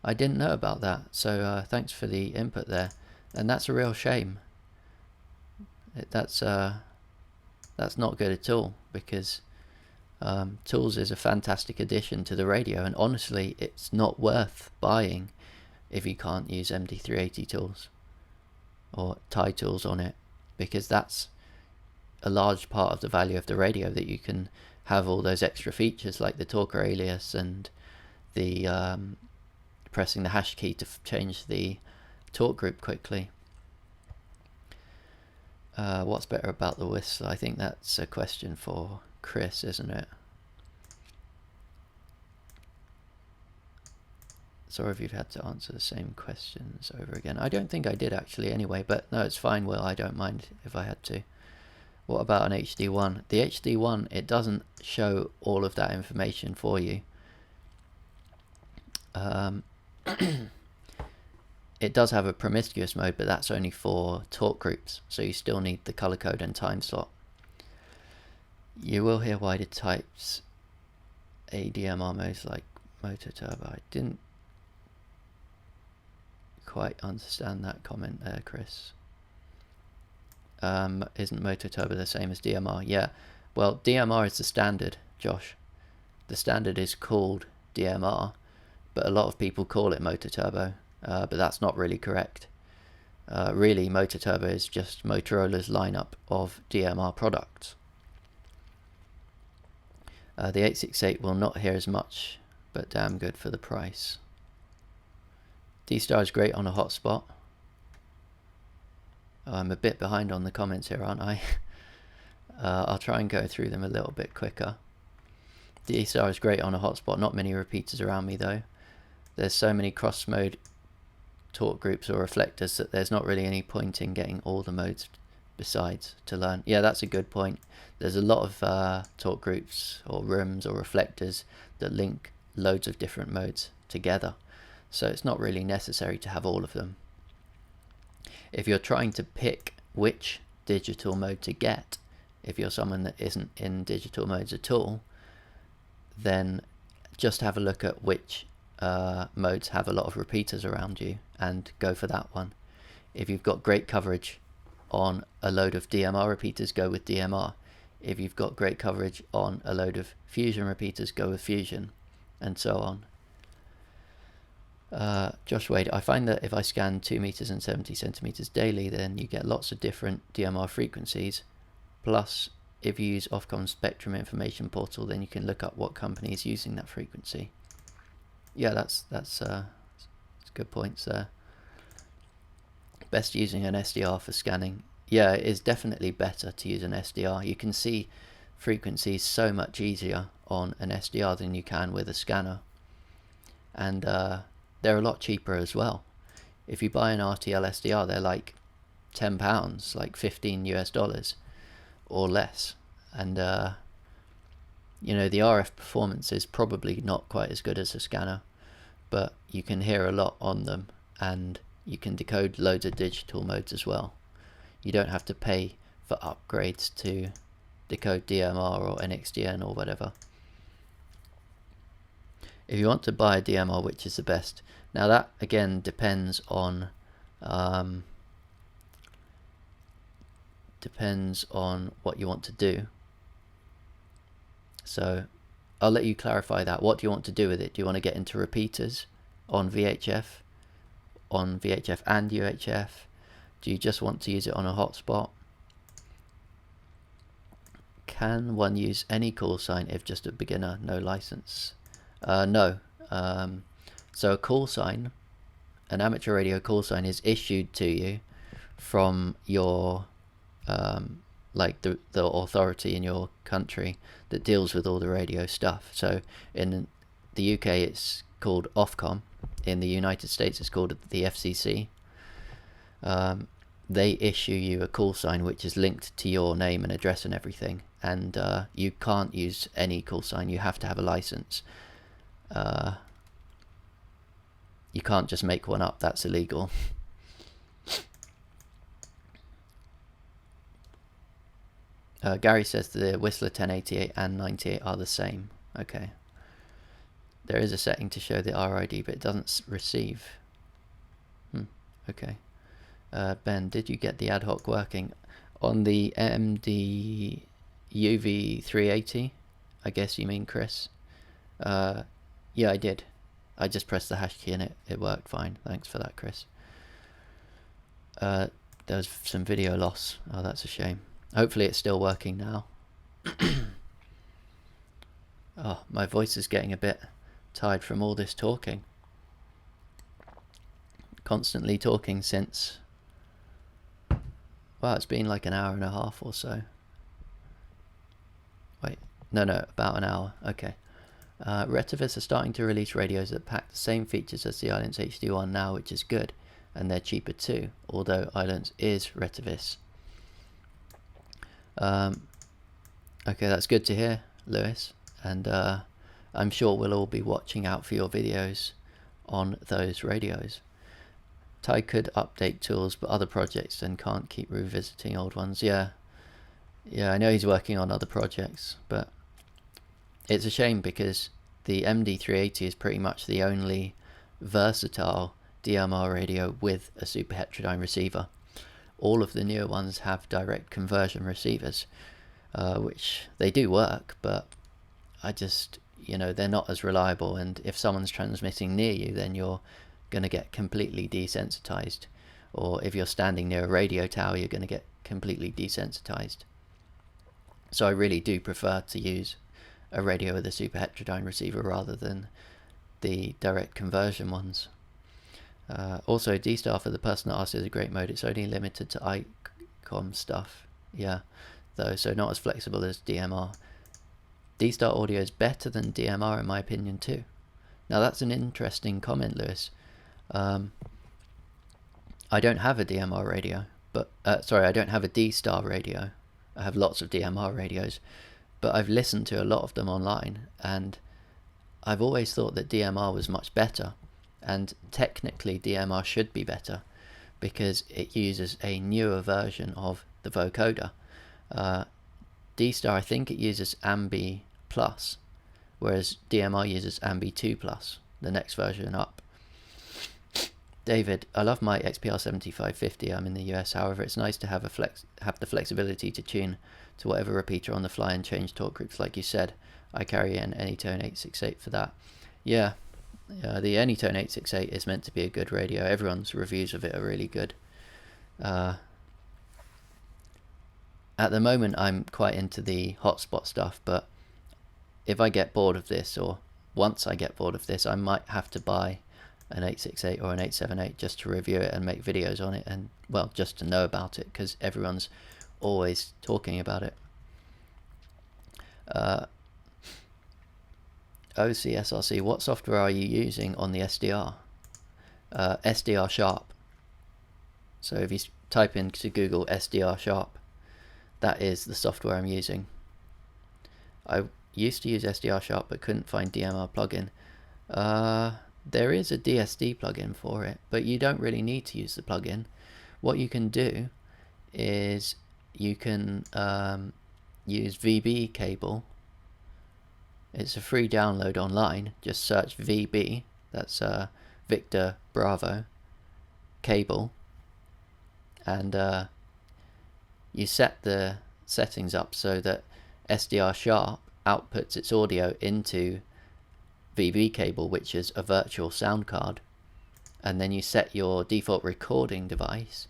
I didn't know about that, so thanks for the input there. And that's a real shame. That's not good at all, because tools is a fantastic addition to the radio, and honestly it's not worth buying if you can't use MD380 tools or tie tools on it, because that's a large part of the value of the radio, that you can have all those extra features like the talker alias and the pressing the hash key to change the talk group quickly. What's better about the Whistler? I think that's a question for Chris, isn't it? Sorry if you've had to answer the same questions over again. I don't think I did actually anyway, but no, it's fine, Will. I don't mind if I had to. What about an HD1? The HD1, it doesn't show all of that information for you. It does have a promiscuous mode, but that's only for talk groups, so you still need the color code and time slot. You will hear wider types ADMR modes like motor turbo. I didn't quite understand that comment there, Chris. Isn't motor turbo the same as DMR? Yeah, well, DMR is the standard, Josh. The standard is called DMR, but a lot of people call it motor turbo, but that's not really correct. Really, motor turbo is just Motorola's lineup of DMR products. The 868 will not hear as much, but damn good for the price. D-Star is great on a hotspot. I'm a bit behind on the comments here, aren't I? I'll try and go through them a little bit quicker. D-Star is great on a hotspot. Not many repeaters around me though. There's so many cross-mode torque groups or reflectors that there's not really any point in getting all the modes besides to learn. Yeah, that's a good point. There's a lot of torque groups or rooms or reflectors that link loads of different modes together. So it's not really necessary to have all of them. If you're trying to pick which digital mode to get, if you're someone that isn't in digital modes at all, then just have a look at which modes have a lot of repeaters around you and go for that one. If you've got great coverage on a load of DMR repeaters, go with DMR. If you've got great coverage on a load of Fusion repeaters, go with Fusion, and so on. Josh Wade, I find that if I scan 2 meters and 70 centimeters daily, then you get lots of different DMR frequencies. Plus, if you use Ofcom Spectrum Information Portal, then you can look up what company is using that frequency. Yeah, that's good points there. Best using an SDR for scanning. Yeah, it is definitely better to use an SDR. You can see frequencies so much easier on an SDR than you can with a scanner. And they're a lot cheaper as well. If you buy an RTL SDR, they're like £10, like $15 or less. And you know, the RF performance is probably not quite as good as a scanner, but you can hear a lot on them, and you can decode loads of digital modes as well. You don't have to pay for upgrades to decode DMR or NXDN or whatever. If you want to buy a DMR, which is the best? Now that again depends on what you want to do. So I'll let you clarify that. What do you want to do with it? Do you want to get into repeaters on VHF and UHF? Do you just want to use it on a hotspot? Can one use any call sign if just a beginner, no license? No. So a call sign, an amateur radio call sign, is issued to you from your like the authority in your country that deals with all the radio stuff. So in the UK it's called Ofcom. In the United States it's called the FCC. They issue you a call sign which is linked to your name and address and everything, and you can't use any call sign. You have to have a license. You can't just make one up. That's illegal. Gary says the Whistler 1088 and 98 are the same. Okay. There is a setting to show the RID, but it doesn't receive. Okay. Ben, did you get the ad hoc working on the MMDVM 380? I guess you mean, Chris. Yeah, I did. I just pressed the hash key and it worked fine. Thanks for that, Chris. There was some video loss. Oh, that's a shame. Hopefully it's still working now. Oh, my voice is getting a bit tired from all this talking. Constantly talking since... Well, it's been like an hour and a half or so. Wait, no, about an hour. Okay. Retivis are starting to release radios that pack the same features as the Islands HD1 now, which is good, and they're cheaper too, although Islands is Retivis. Okay, that's good to hear, Lewis, and I'm sure we'll all be watching out for your videos on those radios. Ty could update tools but other projects and can't keep revisiting old ones. Yeah, I know he's working on other projects, but it's a shame because the MD380 is pretty much the only versatile DMR radio with a super heterodyne receiver. all of the newer ones have direct conversion receivers, which they do work, but I just, they're not as reliable, and if someone's transmitting near you, then you're going to get completely desensitized. Or if you're standing near a radio tower, you're going to get completely desensitized. So I really do prefer to use a radio with a super heterodyne receiver rather than the direct conversion ones. Also, D-Star, for the person that asked, is a great mode. It's only limited to ICOM stuff. Yeah, though, so not as flexible as DMR. D-Star audio is better than DMR in my opinion too. Now that's an interesting comment, Lewis. I don't have a DMR radio, but sorry, I don't have a D-Star radio. I have lots of DMR radios, but I've listened to a lot of them online, and I've always thought that DMR was much better, and technically DMR should be better because it uses a newer version of the vocoder. D-Star, I think it uses Ambi Plus, whereas DMR uses Ambi 2 Plus, the next version up. David, I love my XPR 7550. I'm in the US. However, it's nice to have the flexibility to tune to whatever repeater on the fly and change torque groups, like you said. I carry an Anytone 868 for that. Yeah, the Anytone 868 is meant to be a good radio. Everyone's reviews of it are really good. At the moment, I'm quite into the Hotspot stuff, but if I get bored of this, or once I get bored of this, I might have to buy an 868 or an 878 just to review it and make videos on it, and well, just to know about it, because everyone's always talking about it. OCSRC, what software are you using on the SDR? SDR Sharp. So if you type into Google SDR Sharp, that is the software I'm using. I used to use SDR Sharp but couldn't find DMR plugin. There is a DSD plugin for it, but you don't really need to use the plugin. What you can do is you can use VB cable. It's a free download online. Just search VB, that's Victor Bravo cable, and you set the settings up so that SDR Sharp outputs its audio into VB cable, which is a virtual sound card, and then you set your default recording device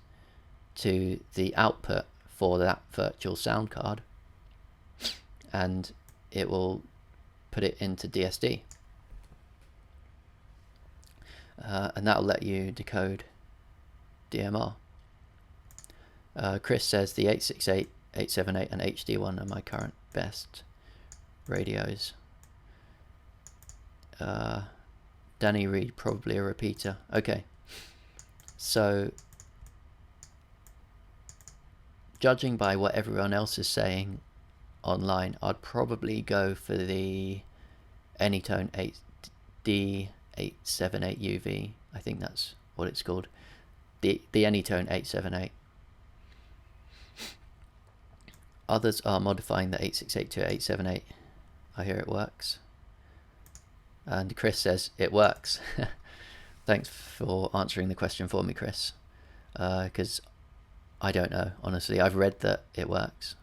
to the output for that virtual sound card, and it will put it into DSD, and that will let you decode DMR. Chris says the 868, 878 and HD1 are my current best radios. Danny Reed, probably a repeater. Okay, so judging by what everyone else is saying online, I'd probably go for the Anytone 8D878UV. I think that's what it's called. The Anytone 878. Others are modifying the 868 to 878. I hear it works. And Chris says it works. Thanks for answering the question for me, Chris. Because I don't know, honestly. I've read that it works.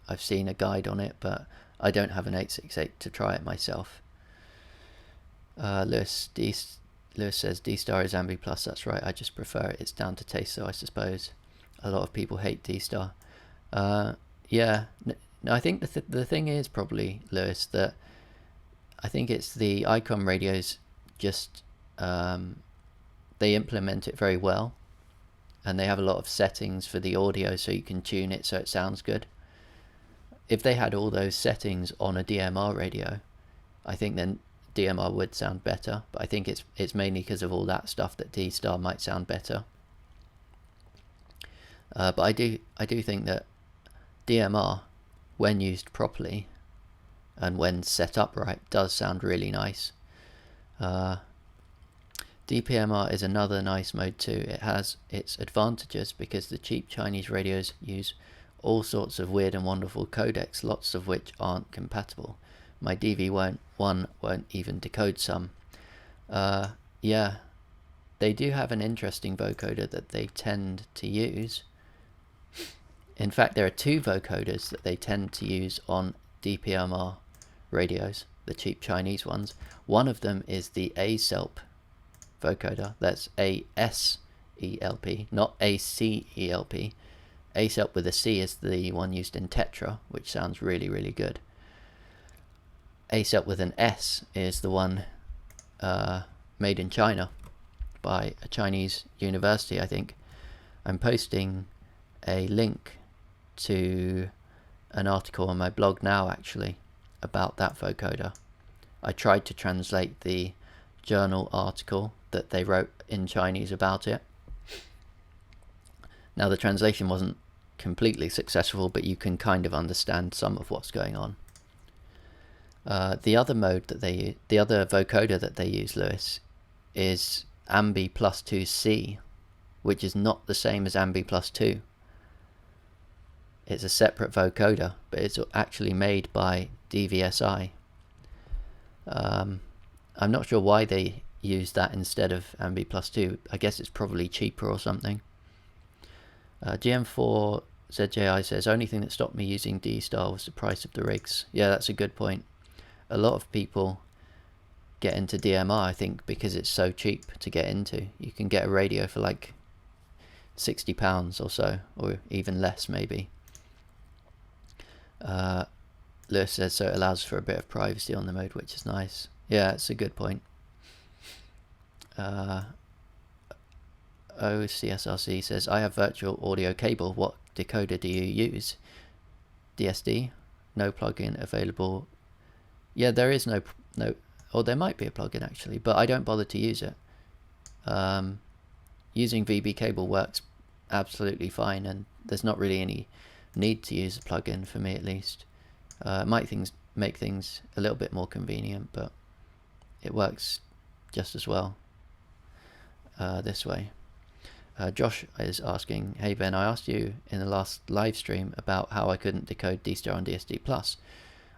I've seen a guide on it, but I don't have an 868 to try it myself. Lewis says D-Star is Ambi Plus. That's right. I just prefer it. It's down to taste, though, I suppose. A lot of people hate D-Star. Yeah. No, I think the thing is probably, Lewis, that I think it's the ICOM radios. Just they implement it very well, and they have a lot of settings for the audio, so you can tune it so it sounds good. If they had all those settings on a DMR radio, I think then DMR would sound better. But I think it's mainly because of all that stuff that D-Star might sound better. But I do think that DMR, when used properly and when set up right, does sound really nice. DPMR is another nice mode too. It has its advantages because the cheap Chinese radios use all sorts of weird and wonderful codecs, lots of which aren't compatible. My DV1 won't even decode some. Yeah, they do have an interesting vocoder that they tend to use, In fact, there are two vocoders that they tend to use on DPMR radios, the cheap Chinese ones. One of them is the ASELP vocoder. That's ASELP, not ACELP. ASELP with a C is the one used in Tetra, which sounds really, really good. ASELP with an S is the one made in China by a Chinese university, I think. I'm posting a link to an article on my blog now, actually, about that vocoder. I tried to translate the journal article that they wrote in Chinese about it. Now, the translation wasn't completely successful, but you can kind of understand some of what's going on. The other vocoder that they use, Lewis, is Ambi plus 2C, which is not the same as Ambi plus 2. It's a separate vocoder, but it's actually made by DVSI. I'm not sure why they use that instead of Ambi plus 2. I guess it's probably cheaper or something. GM4ZJI says, only thing that stopped me using D-Star was the price of the rigs. Yeah, that's a good point. A lot of people get into DMR, I think, because it's so cheap to get into. You can get a radio for like £60 or so, or even less maybe. Lewis says, so it allows for a bit of privacy on the mode, which is nice. Yeah, it's a good point. OCSRC says, I have virtual audio cable. What decoder do you use? DSD? No plugin available. Yeah, there is no, or there might be a plugin actually, but I don't bother to use it. Using VB cable works absolutely fine, and there's not really any need to use a plugin for me, at least. It might make things a little bit more convenient, but it works just as well this way. Josh is asking, hey Ben, I asked you in the last live stream about how I couldn't decode D-Star on DSD Plus.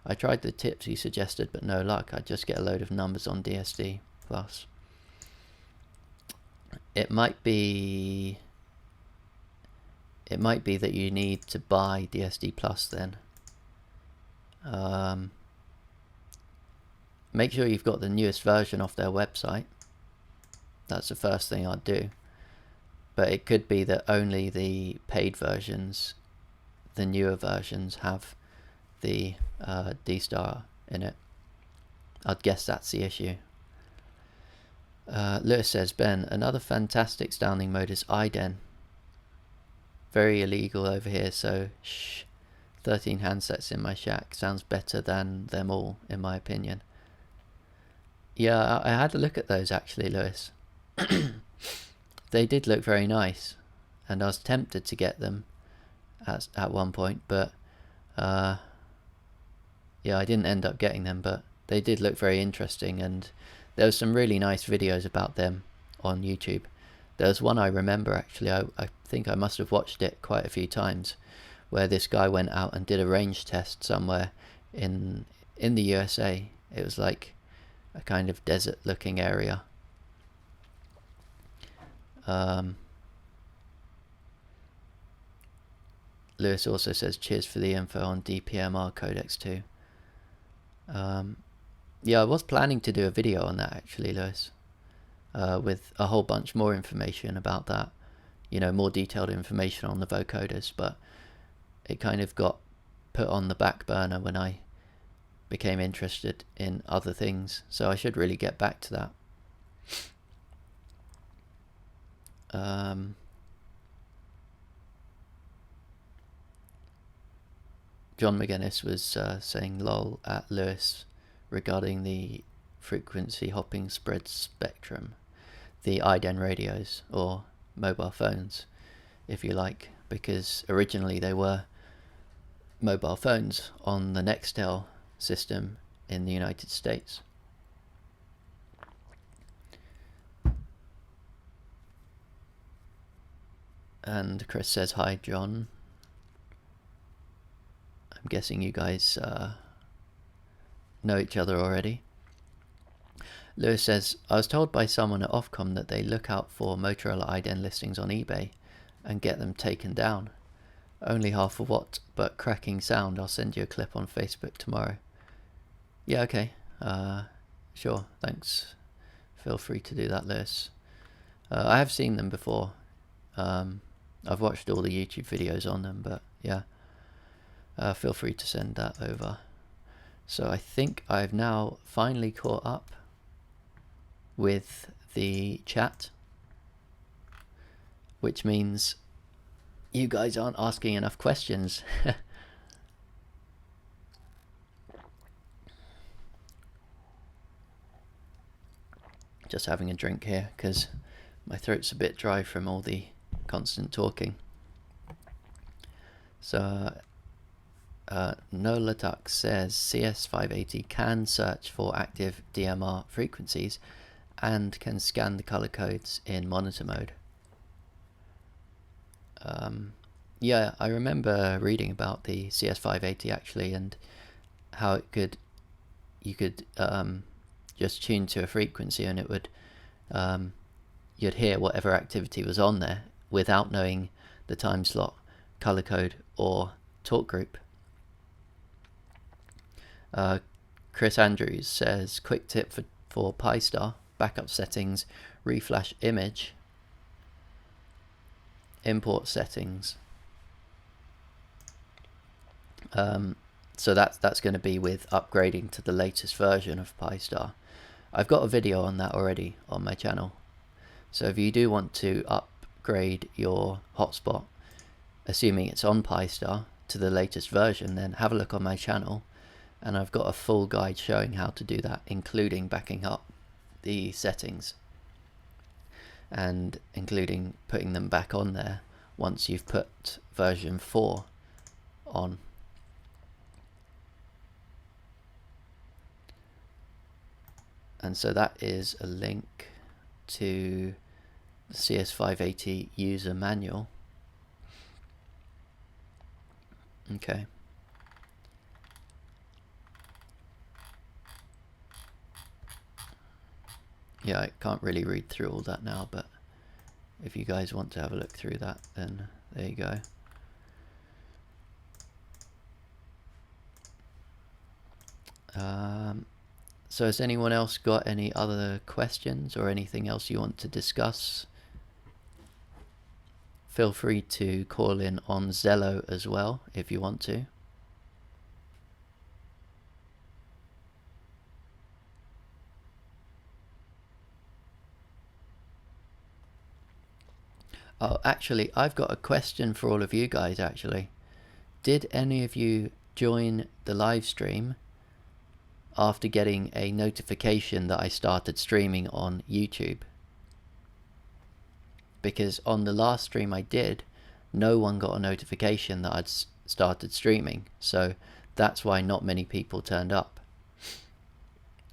I tried the tips you suggested, but no luck. I just get a load of numbers on DSD Plus. It might be that you need to buy DSD Plus then. Make sure you've got the newest version off their website. That's the first thing I'd do. But it could be that only the paid versions, the newer versions, have the D-Star in it. I'd guess that's the issue. Lewis says, Ben, another fantastic sounding mode is IDEN. Very illegal over here, so shh. 13 handsets in my shack. Sounds better than them all, in my opinion. Yeah, I had a look at those actually, Lewis. They did look very nice, and I was tempted to get them at one point, but yeah, I didn't end up getting them, but they did look very interesting, and there was some really nice videos about them on YouTube. There was one I remember actually, I think I must have watched it quite a few times, where this guy went out and did a range test somewhere in the USA. It was like a kind of desert looking area. Lewis also says, cheers for the info on DPMR codecs too. Yeah, I was planning to do a video on that actually, Lewis, with a whole bunch more information about that, you know, more detailed information on the vocoders, but it kind of got put on the back burner when I became interested in other things, so I should really get back to that. John McGuinness was saying lol at Lewis regarding the frequency hopping spread spectrum, the IDEN radios, or mobile phones if you like, because originally they were mobile phones on the Nextel system in the United States. And Chris says, hi John. I'm guessing you guys know each other already. Lewis says, I was told by someone at Ofcom that they look out for Motorola IDEN listings on eBay and get them taken down. Only half a watt, but cracking sound. I'll send you a clip on Facebook tomorrow. Yeah, okay. Sure, thanks. Feel free to do that, Lewis. I have seen them before. I've watched all the YouTube videos on them, but yeah. Feel free to send that over. So I think I've now finally caught up with the chat, which means you guys aren't asking enough questions. Just having a drink here because my throat's a bit dry from all the constant talking. So Nolatuk says CS580 can search for active DMR frequencies and can scan the color codes in monitor mode. Yeah, I remember reading about the CS580 actually, and how you could just tune to a frequency and it would you'd hear whatever activity was on there without knowing the time slot, color code, or talk group. Chris Andrews says, quick tip for Pi-Star, backup settings, reflash image, import settings. So that's going to be with upgrading to the latest version of Pi-Star. I've got a video on that already on my channel. So if you do want to upgrade your hotspot, assuming it's on Pi-Star, to the latest version, then have a look on my channel, and I've got a full guide showing how to do that, including backing up the settings and including putting them back on there once you've put version 4 on. And so that is a link to the CS580 user manual. Okay. Yeah, I can't really read through all that now, but if you guys want to have a look through that, then there you go. So has anyone else got any other questions or anything else you want to discuss? Feel free to call in on Zello as well if you want to. Oh, actually, I've got a question for all of you guys, actually. Did any of you join the live stream after getting a notification that I started streaming on YouTube? Because on the last stream I did, no one got a notification that I'd started streaming, so that's why not many people turned up.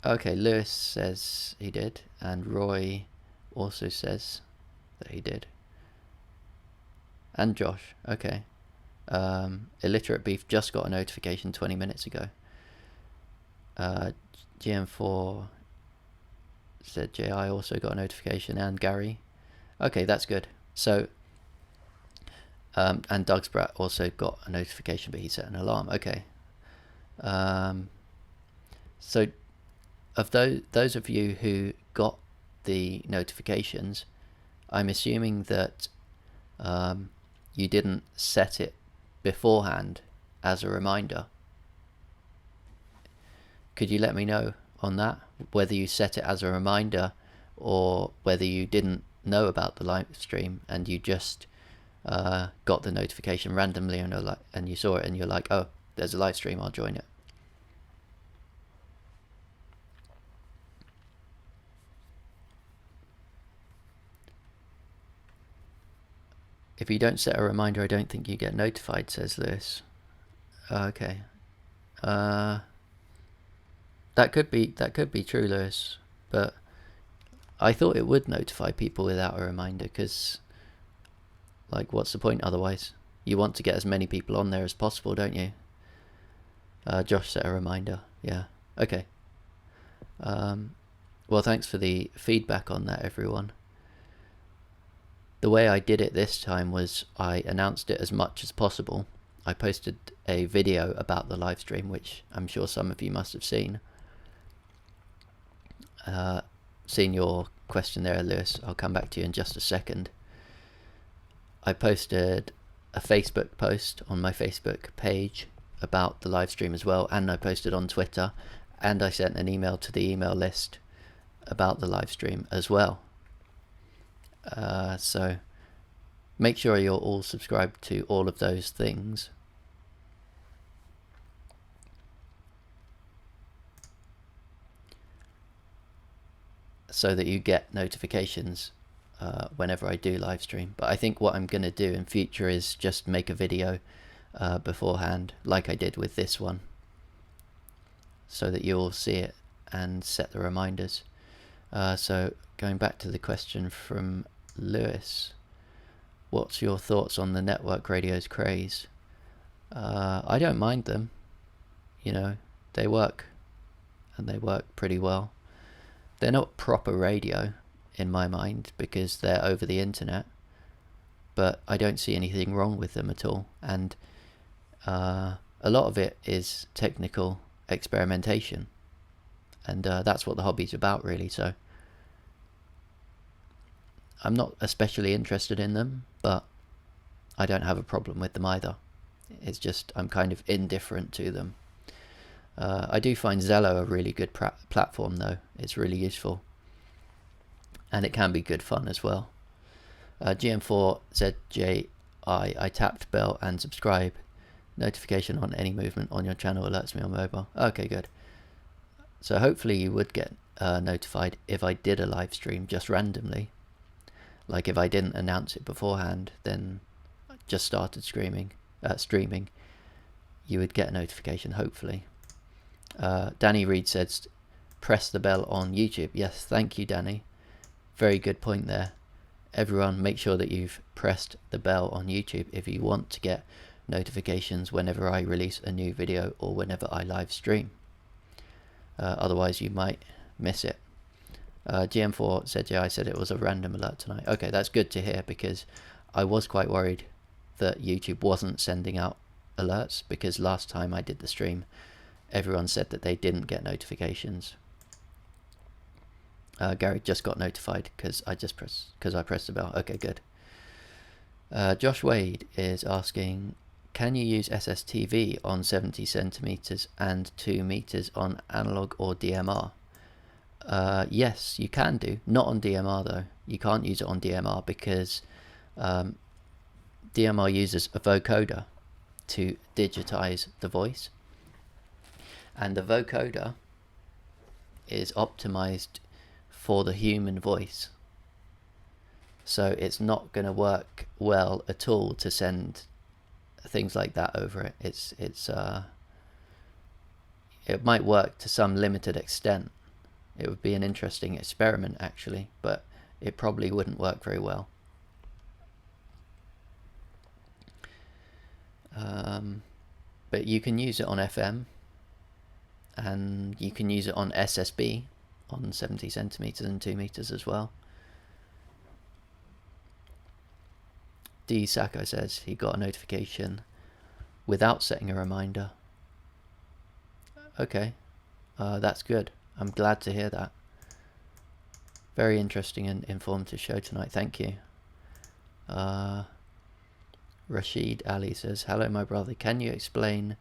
Okay, Lewis says he did, and Roy also says that he did. And Josh, okay. Illiterate Beef just got a notification 20 minutes ago. GM4 said JI also got a notification, and Gary. Okay, that's good. So, and Doug's Brat also got a notification, but he set an alarm. Okay. So, of those of you who got the notifications, I'm assuming that you didn't set it beforehand as a reminder. Could you let me know on that, whether you set it as a reminder or whether you didn't know about the live stream and you just got the notification randomly and you saw it and you're like, oh, there's a live stream, I'll join it. If you don't set a reminder, I don't think you get notified, says Lewis. Okay. That could be true, Lewis, but I thought it would notify people without a reminder, because, like, what's the point otherwise? You want to get as many people on there as possible, don't you? Josh set a reminder. Yeah. Okay. Well, thanks for the feedback on that, everyone. The way I did it this time was I announced it as much as possible. I posted a video about the live stream, which I'm sure some of you must have seen. Seen your question there, Lewis. I'll come back to you in just a second. I posted a Facebook post on my Facebook page about the live stream as well, and I posted on Twitter, and I sent an email to the email list about the live stream as well. So make sure you're all subscribed to all of those things. So that you get notifications whenever I do live stream. But I think what I'm going to do in future is just make a video beforehand, like I did with this one, so that you'll see it and set the reminders. So going back to the question from Lewis, what's your thoughts on the network radio's craze? I don't mind them. You know, they work, and they work pretty well. They're not proper radio in my mind because they're over the internet, but I don't see anything wrong with them at all. And a lot of it is technical experimentation, and that's what the hobby's about, really. So I'm not especially interested in them, but I don't have a problem with them either. It's just I'm kind of indifferent to them. I do find Zello a really good platform though. It's really useful, and it can be good fun as well. GM4ZJI, I tapped bell and subscribe. Notification on any movement on your channel alerts me on mobile. Okay, good. So hopefully you would get notified if I did a live stream just randomly. Like if I didn't announce it beforehand, then just started streaming, you would get a notification, hopefully. Danny Reed says, press the bell on YouTube. Yes, thank you, Danny. Very good point there. Everyone, make sure that you've pressed the bell on YouTube if you want to get notifications whenever I release a new video or whenever I live stream. Otherwise you might miss it. GM4 said, yeah, I said it was a random alert tonight. Okay, that's good to hear, because I was quite worried that YouTube wasn't sending out alerts, because last time I did the stream everyone said that they didn't get notifications. Gary just got notified because I pressed the bell. Okay, good. Josh Wade is asking, can you use SSTV on 70 centimeters and 2 meters on analog or DMR? Yes, you can do. Not on DMR though. You can't use it on DMR because DMR uses a vocoder to digitize the voice, and the vocoder is optimized for the human voice, so it's not going to work well at all to send things like that over it. It might work to some limited extent. It would be an interesting experiment actually, but it probably wouldn't work very well. But you can use it on FM, and you can use it on SSB on 70 centimeters and 2 meters as well. D Sacco says he got a notification without setting a reminder. Okay, that's good. I'm glad to hear that. Very interesting and informative show tonight. Thank you. Rashid Ali says, hello my brother, can you explain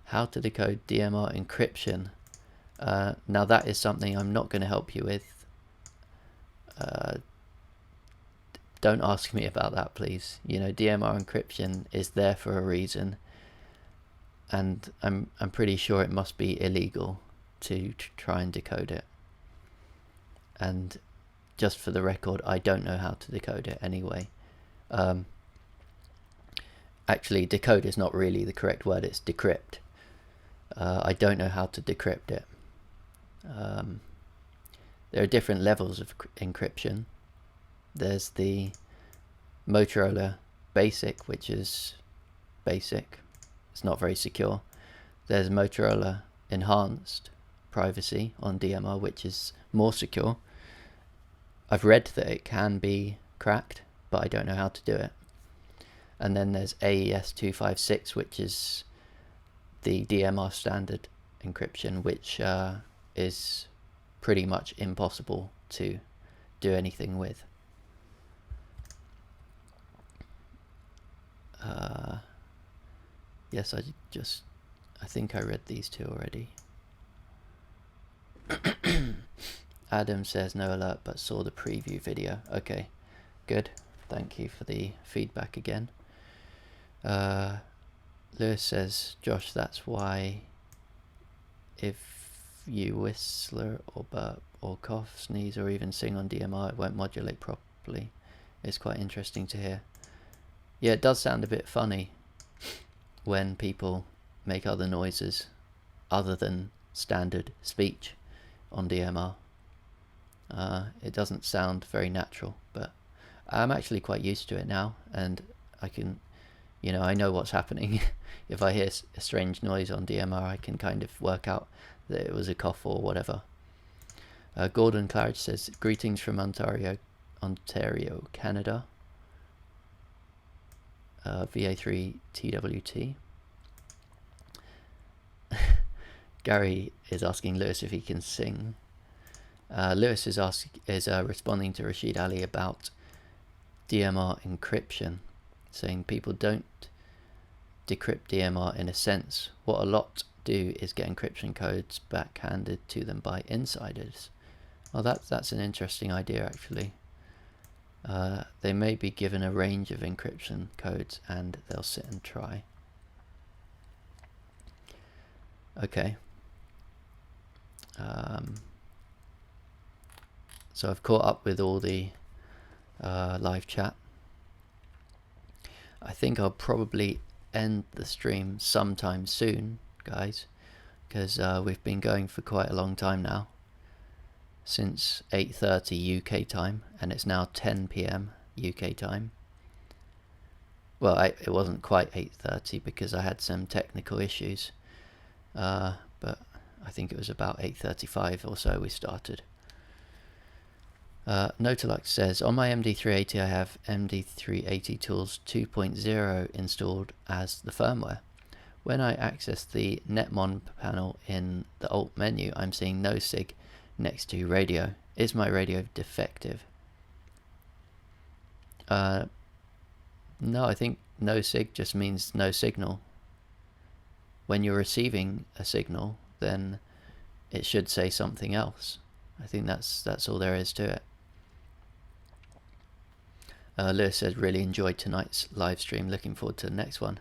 how to decode DMR encryption? Now that is something I'm not going to help you with. Don't ask me about that, please. You know, DMR encryption is there for a reason, and I'm pretty sure it must be illegal to try and decode it. And just for the record, I don't know how to decode it anyway. Actually, decode is not really the correct word, it's decrypt. I don't know how to decrypt it. There are different levels of encryption. There's the Motorola Basic, which is basic. It's not very secure. There's Motorola Enhanced Privacy on DMR, which is more secure. I've read that it can be cracked, but I don't know how to do it. And then there's AES-256, which is the DMR standard encryption, which is pretty much impossible to do anything with. Yes, I think I read these two already. Adam says no alert, but saw the preview video. Okay, good. Thank you for the feedback again. Lewis says, Josh, that's why if you whistle or burp or cough, sneeze, or even sing on DMR, it won't modulate properly. It's quite interesting to hear. Yeah, it does sound a bit funny when people make other noises other than standard speech on DMR. It doesn't sound very natural, but I'm actually quite used to it now, and I can, I know what's happening. If I hear a strange noise on DMR, I can kind of work out that it was a cough or whatever. Gordon Claridge says, greetings from Ontario, Canada. VA3TWT. Gary is asking Lewis if he can sing. Lewis is responding to Rashid Ali about DMR encryption, saying people don't decrypt DMR in a sense. What a lot do is get encryption codes backhanded to them by insiders. Well, that's an interesting idea, actually. They may be given a range of encryption codes and they'll sit and try. Okay. So I've caught up with all the live chat. I think I'll probably end the stream sometime soon, guys, because we've been going for quite a long time now, since 8:30 UK time, and it's now 10 PM UK time. Well, it wasn't quite 8:30 because I had some technical issues, but I think it was about 8:35 or so we started. Notolux says, on my MD380 I have MD380 Tools 2.0 installed as the firmware. When I access the Netmon panel in the Alt menu, I'm seeing no SIG next to radio. Is my radio defective? No, I think no SIG just means no signal. When you're receiving a signal, then it should say something else. I think that's all there is to it. Lewis said, really enjoyed tonight's live stream. Looking forward to the next one.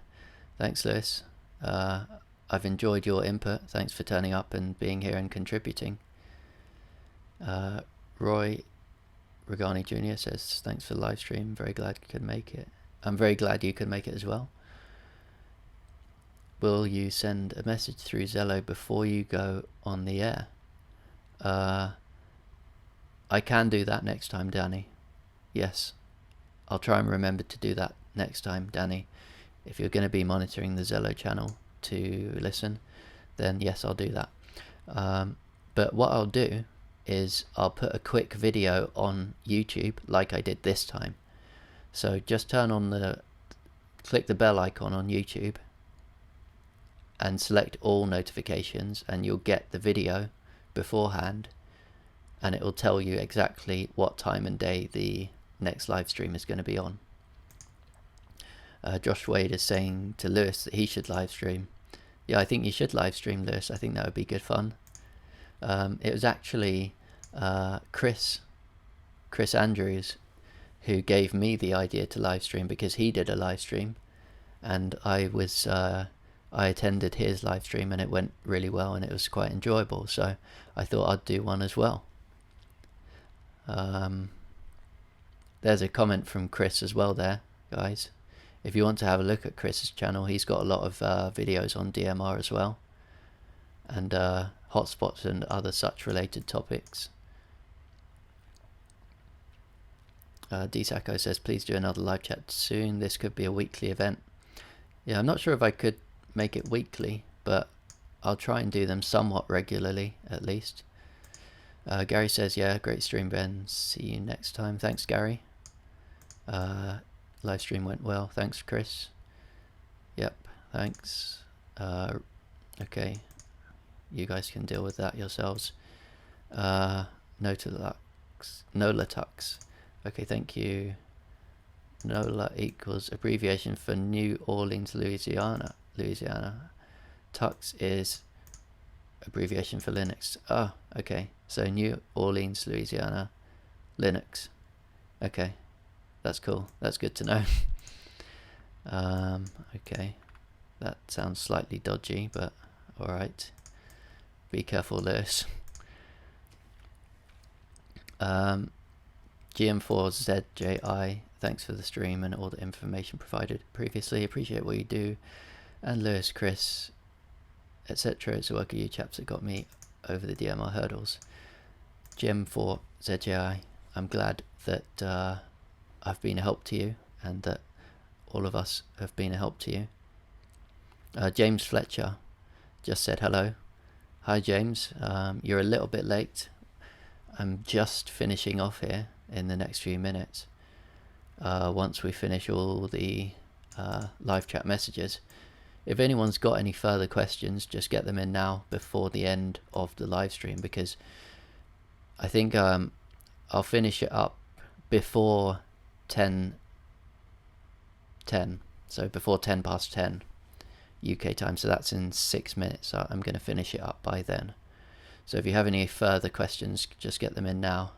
Thanks, Lewis. I've enjoyed your input. Thanks for turning up and being here and contributing. Roy Regani Jr. says, thanks for the live stream. Very glad you could make it. I'm very glad you could make it as well. Will you send a message through Zello before you go on the air? I can do that next time, Danny. Yes. I'll try and remember to do that next time, Danny. If you're going to be monitoring the Zello channel to listen, then yes, I'll do that. But what I'll do is I'll put a quick video on YouTube like I did this time. So just click the bell icon on YouTube and select all notifications, and you'll get the video beforehand, and it will tell you exactly what time and day the next live stream is going to be on. Josh Wade is saying to Lewis that he should live stream. Yeah, I think you should live stream, Lewis. I think that would be good fun. It was actually Chris Andrews who gave me the idea to live stream, because he did a live stream and I attended his live stream and it went really well and it was quite enjoyable, so I thought I'd do one as well. There's a comment from Chris as well there, guys. If you want to have a look at Chris's channel, he's got a lot of videos on DMR as well, and hotspots and other such related topics. DSACO says, please do another live chat soon. This could be a weekly event. Yeah, I'm not sure if I could make it weekly, but I'll try and do them somewhat regularly at least. Gary says, yeah, great stream, Ben. See you next time. Thanks, Gary. Livestream went well. Thanks, Chris. Yep, thanks. Okay, you guys can deal with that yourselves. Nolatux. Okay, thank you. NOLA equals abbreviation for New Orleans, Louisiana. Tux is abbreviation for Linux. Oh, okay. So New Orleans, Louisiana, Linux. Okay, that's cool. That's good to know. Okay, that sounds slightly dodgy, but all right. Be careful, Lewis. GM4ZJI, thanks for the stream and all the information provided previously. Appreciate what you do. And Lewis, Chris, etc. It's the work of you chaps that got me over the DMR hurdles. GM4ZJI, I'm glad that I've been a help to you and that all of us have been a help to you. James Fletcher just said hello. Hi James, you're a little bit late. I'm just finishing off here in the next few minutes. Once we finish all the live chat messages. If anyone's got any further questions, just get them in now before the end of the live stream, because I think I'll finish it up before 10:10, so before 10 past 10 UK time, so that's in 6 minutes. So I'm going to finish it up by then. So if you have any further questions, just get them in now.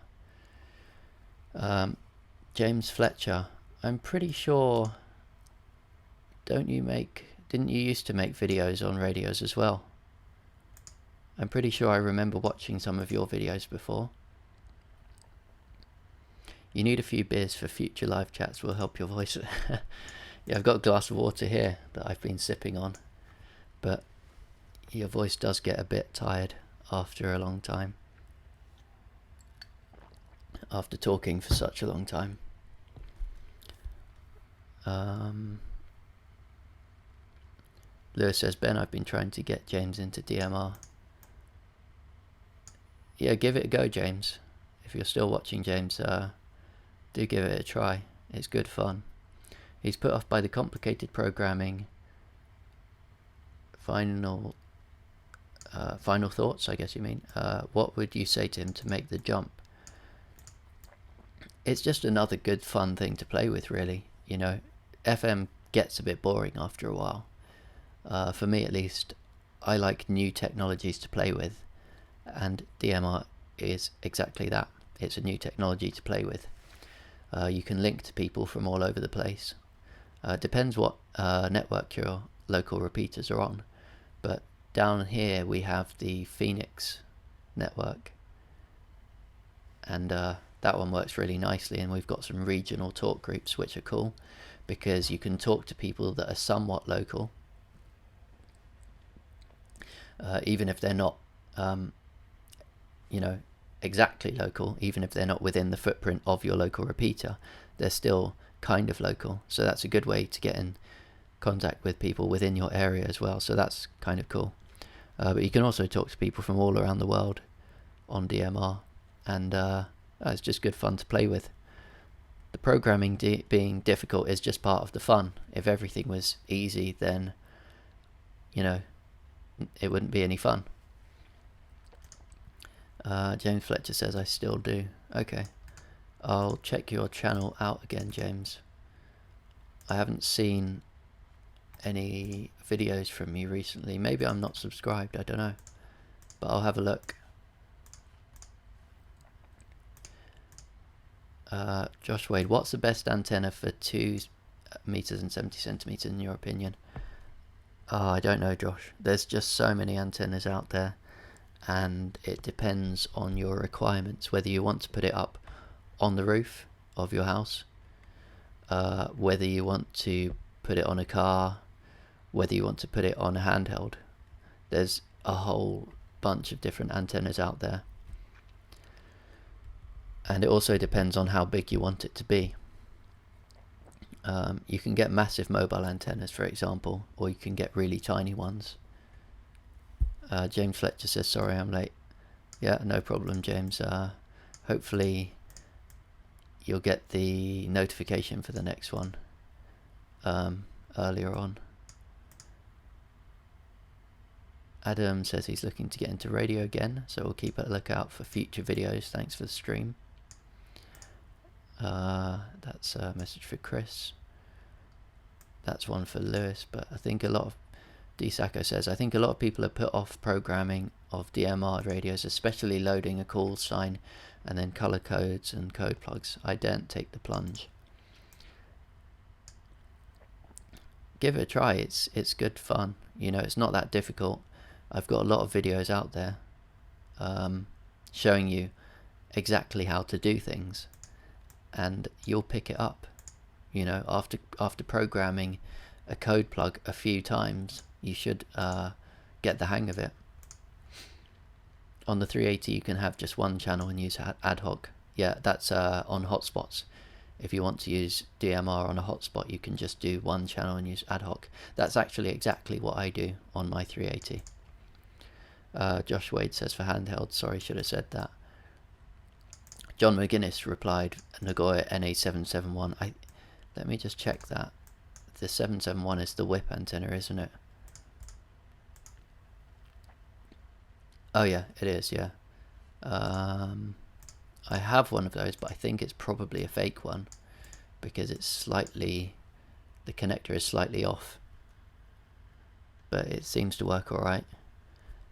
James Fletcher, I'm pretty sure, didn't you used to make videos on radios as well? I'm pretty sure I remember watching some of your videos before. You need a few beers for future live chats, will help your voice. Yeah, I've got a glass of water here that I've been sipping on, but your voice does get a bit tired after a long time, after talking for such a long time. Lewis says, Ben, I've been trying to get James into DMR. Yeah, give it a go, James. If you're still watching, James, do give it a try. It's good fun. He's put off by the complicated programming. Final thoughts, I guess you mean. What would you say to him to make the jump? It's just another good fun thing to play with, really. You know, FM gets a bit boring after a while. For me at least, I like new technologies to play with, and DMR is exactly that. It's a new technology to play with. You can link to people from all over the place. Depends what network your local repeaters are on, but down here we have the Phoenix network, and that one works really nicely, and we've got some regional talk groups which are cool because you can talk to people that are somewhat local, even if they're not you know, exactly local. Even if they're not within the footprint of your local repeater, they're still kind of local, so that's a good way to get in contact with people within your area as well, so that's kind of cool. But you can also talk to people from all around the world on DMR, and it's just good fun to play with. The programming being difficult is just part of the fun. If everything was easy, then, you know, it wouldn't be any fun. James Fletcher says, I still do. Okay, I'll check your channel out again, James. I haven't seen any videos from you recently. Maybe I'm not subscribed, I don't know, but I'll have a look. Josh Wade, what's the best antenna for 2 meters and 70 centimeters in your opinion? Oh, I don't know, Josh. There's just so many antennas out there, and it depends on your requirements, whether you want to put it up on the roof of your house, whether you want to put it on a car, whether you want to put it on a handheld. There's a whole bunch of different antennas out there, and it also depends on how big you want it to be. You can get massive mobile antennas, for example, or you can get really tiny ones. James Fletcher says, sorry I'm late. Yeah, no problem, James. Hopefully you'll get the notification for the next one earlier on. Adam says he's looking to get into radio again, so we'll keep a lookout for future videos. Thanks for the stream. That's a message for Chris. That's one for Lewis, but I think a lot of DSACO says, I think a lot of people are put off programming of DMR radios, especially loading a call sign and then color codes and code plugs. I daren't take the plunge. Give it a try. It's good fun. You know, it's not that difficult. I've got a lot of videos out there showing you exactly how to do things, and you'll pick it up. You know, after programming a code plug a few times, you should get the hang of it. On the 380 you can have just one channel and use ad hoc. Yeah, that's on hotspots. If you want to use DMR on a hotspot, you can just do one channel and use ad hoc. That's actually exactly what I do on my 380. Josh Wade says for handheld, sorry, should have said that. John McGuinness replied, Nagoya NA771. Let me just check that. The 771 is the whip antenna, isn't it? Oh yeah, it is, yeah. I have one of those, but I think it's probably a fake one because it's slightly, the connector is slightly off, but it seems to work alright.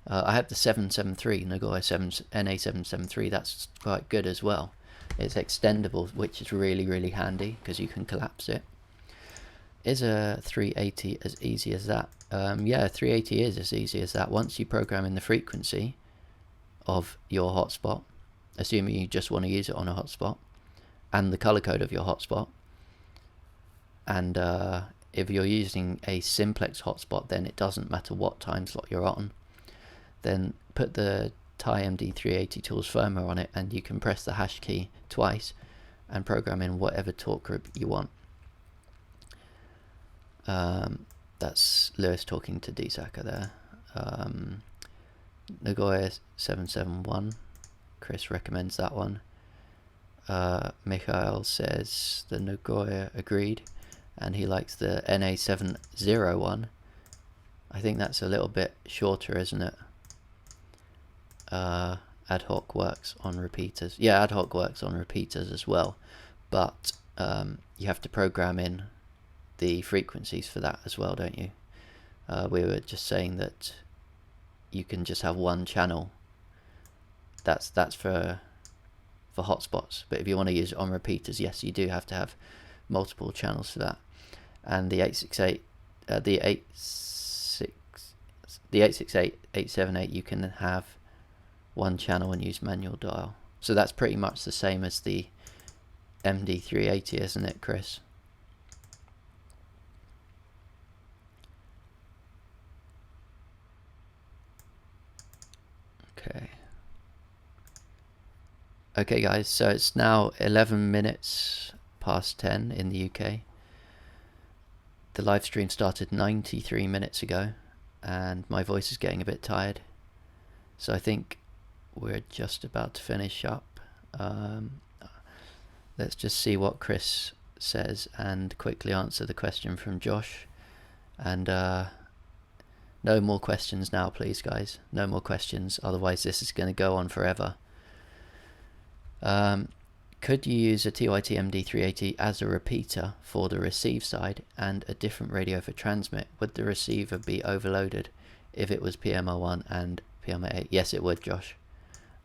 I have the 773, Nagoya NA773, that's quite good as well. It's extendable, which is really handy because you can collapse it. Is a 380 as easy as that? Yeah, 380 is as easy as that. Once you program in the frequency of your hotspot, assuming you just want to use it on a hotspot, and the color code of your hotspot, and if you're using a simplex hotspot, then it doesn't matter what time slot you're on. Then put the TIE MD380 tools firmware on it, and you can press the hash key twice and program in whatever talk group you want. That's Lewis talking to DSACO there. Nagoya 771, Chris recommends that one. Mikhail says the Nagoya agreed, and he likes the NA701. I think that's a little bit shorter, isn't it? Ad hoc works on repeaters. Yeah, ad hoc works on repeaters as well, but you have to program in the frequencies for that as well, don't you? We were just saying that you can just have one channel. That's for hotspots, but if you want to use it on repeaters, yes, you do have to have multiple channels for that. And the 868, the 868, 878, you can have one channel and use manual dial. So that's pretty much the same as the MD380, isn't it, Chris? Okay guys, so it's now 11 minutes past 10 in the UK. The live stream started 93 minutes ago and my voice is getting a bit tired, so I think we're just about to finish up. Let's just see what Chris says and quickly answer the question from Josh. And no more questions now, please guys, no more questions, otherwise this is going to go on forever. Could you use a TYT MD380 as a repeater for the receive side and a different radio for transmit? Would the receiver be overloaded if it was PMR1 and PMR8? Yes, it would, Josh.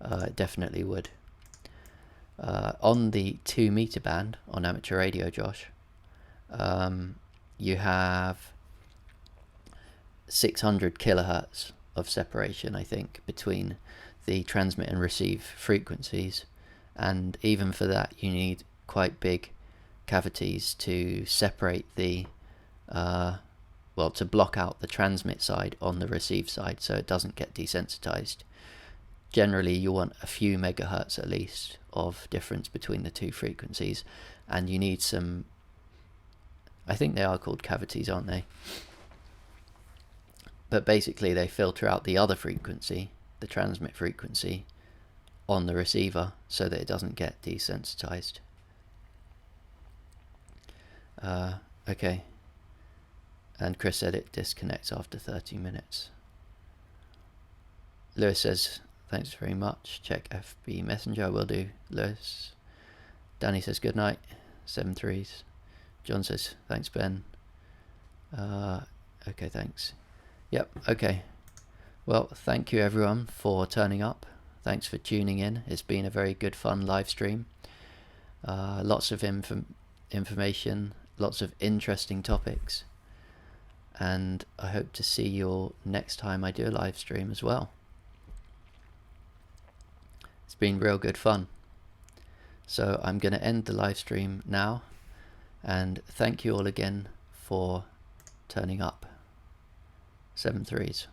It definitely would. On the 2 meter band on amateur radio, Josh, you have 600 kilohertz of separation, I think, between the transmit and receive frequencies. And even for that you need quite big cavities to separate the well, to block out the transmit side on the receive side so it doesn't get desensitized. Generally you want a few megahertz at least of difference between the two frequencies, and you need some, I think they are called cavities, aren't they? But basically they filter out the other frequency, the transmit frequency, on the receiver so that it doesn't get desensitized. Okay. And Chris said it disconnects after 30 minutes. Lewis says, thanks very much. Check FB Messenger. I will do, Lewis. Danny says, good night. 7 threes. John says, thanks, Ben. Okay, thanks. Yep, okay. Well, thank you everyone for turning up. Thanks for tuning in. It's been a very good, fun live stream. Lots of information, lots of interesting topics. And I hope to see you all next time I do a live stream as well. It's been real good fun. So I'm going to end the live stream now. And thank you all again for turning up. 7 threes.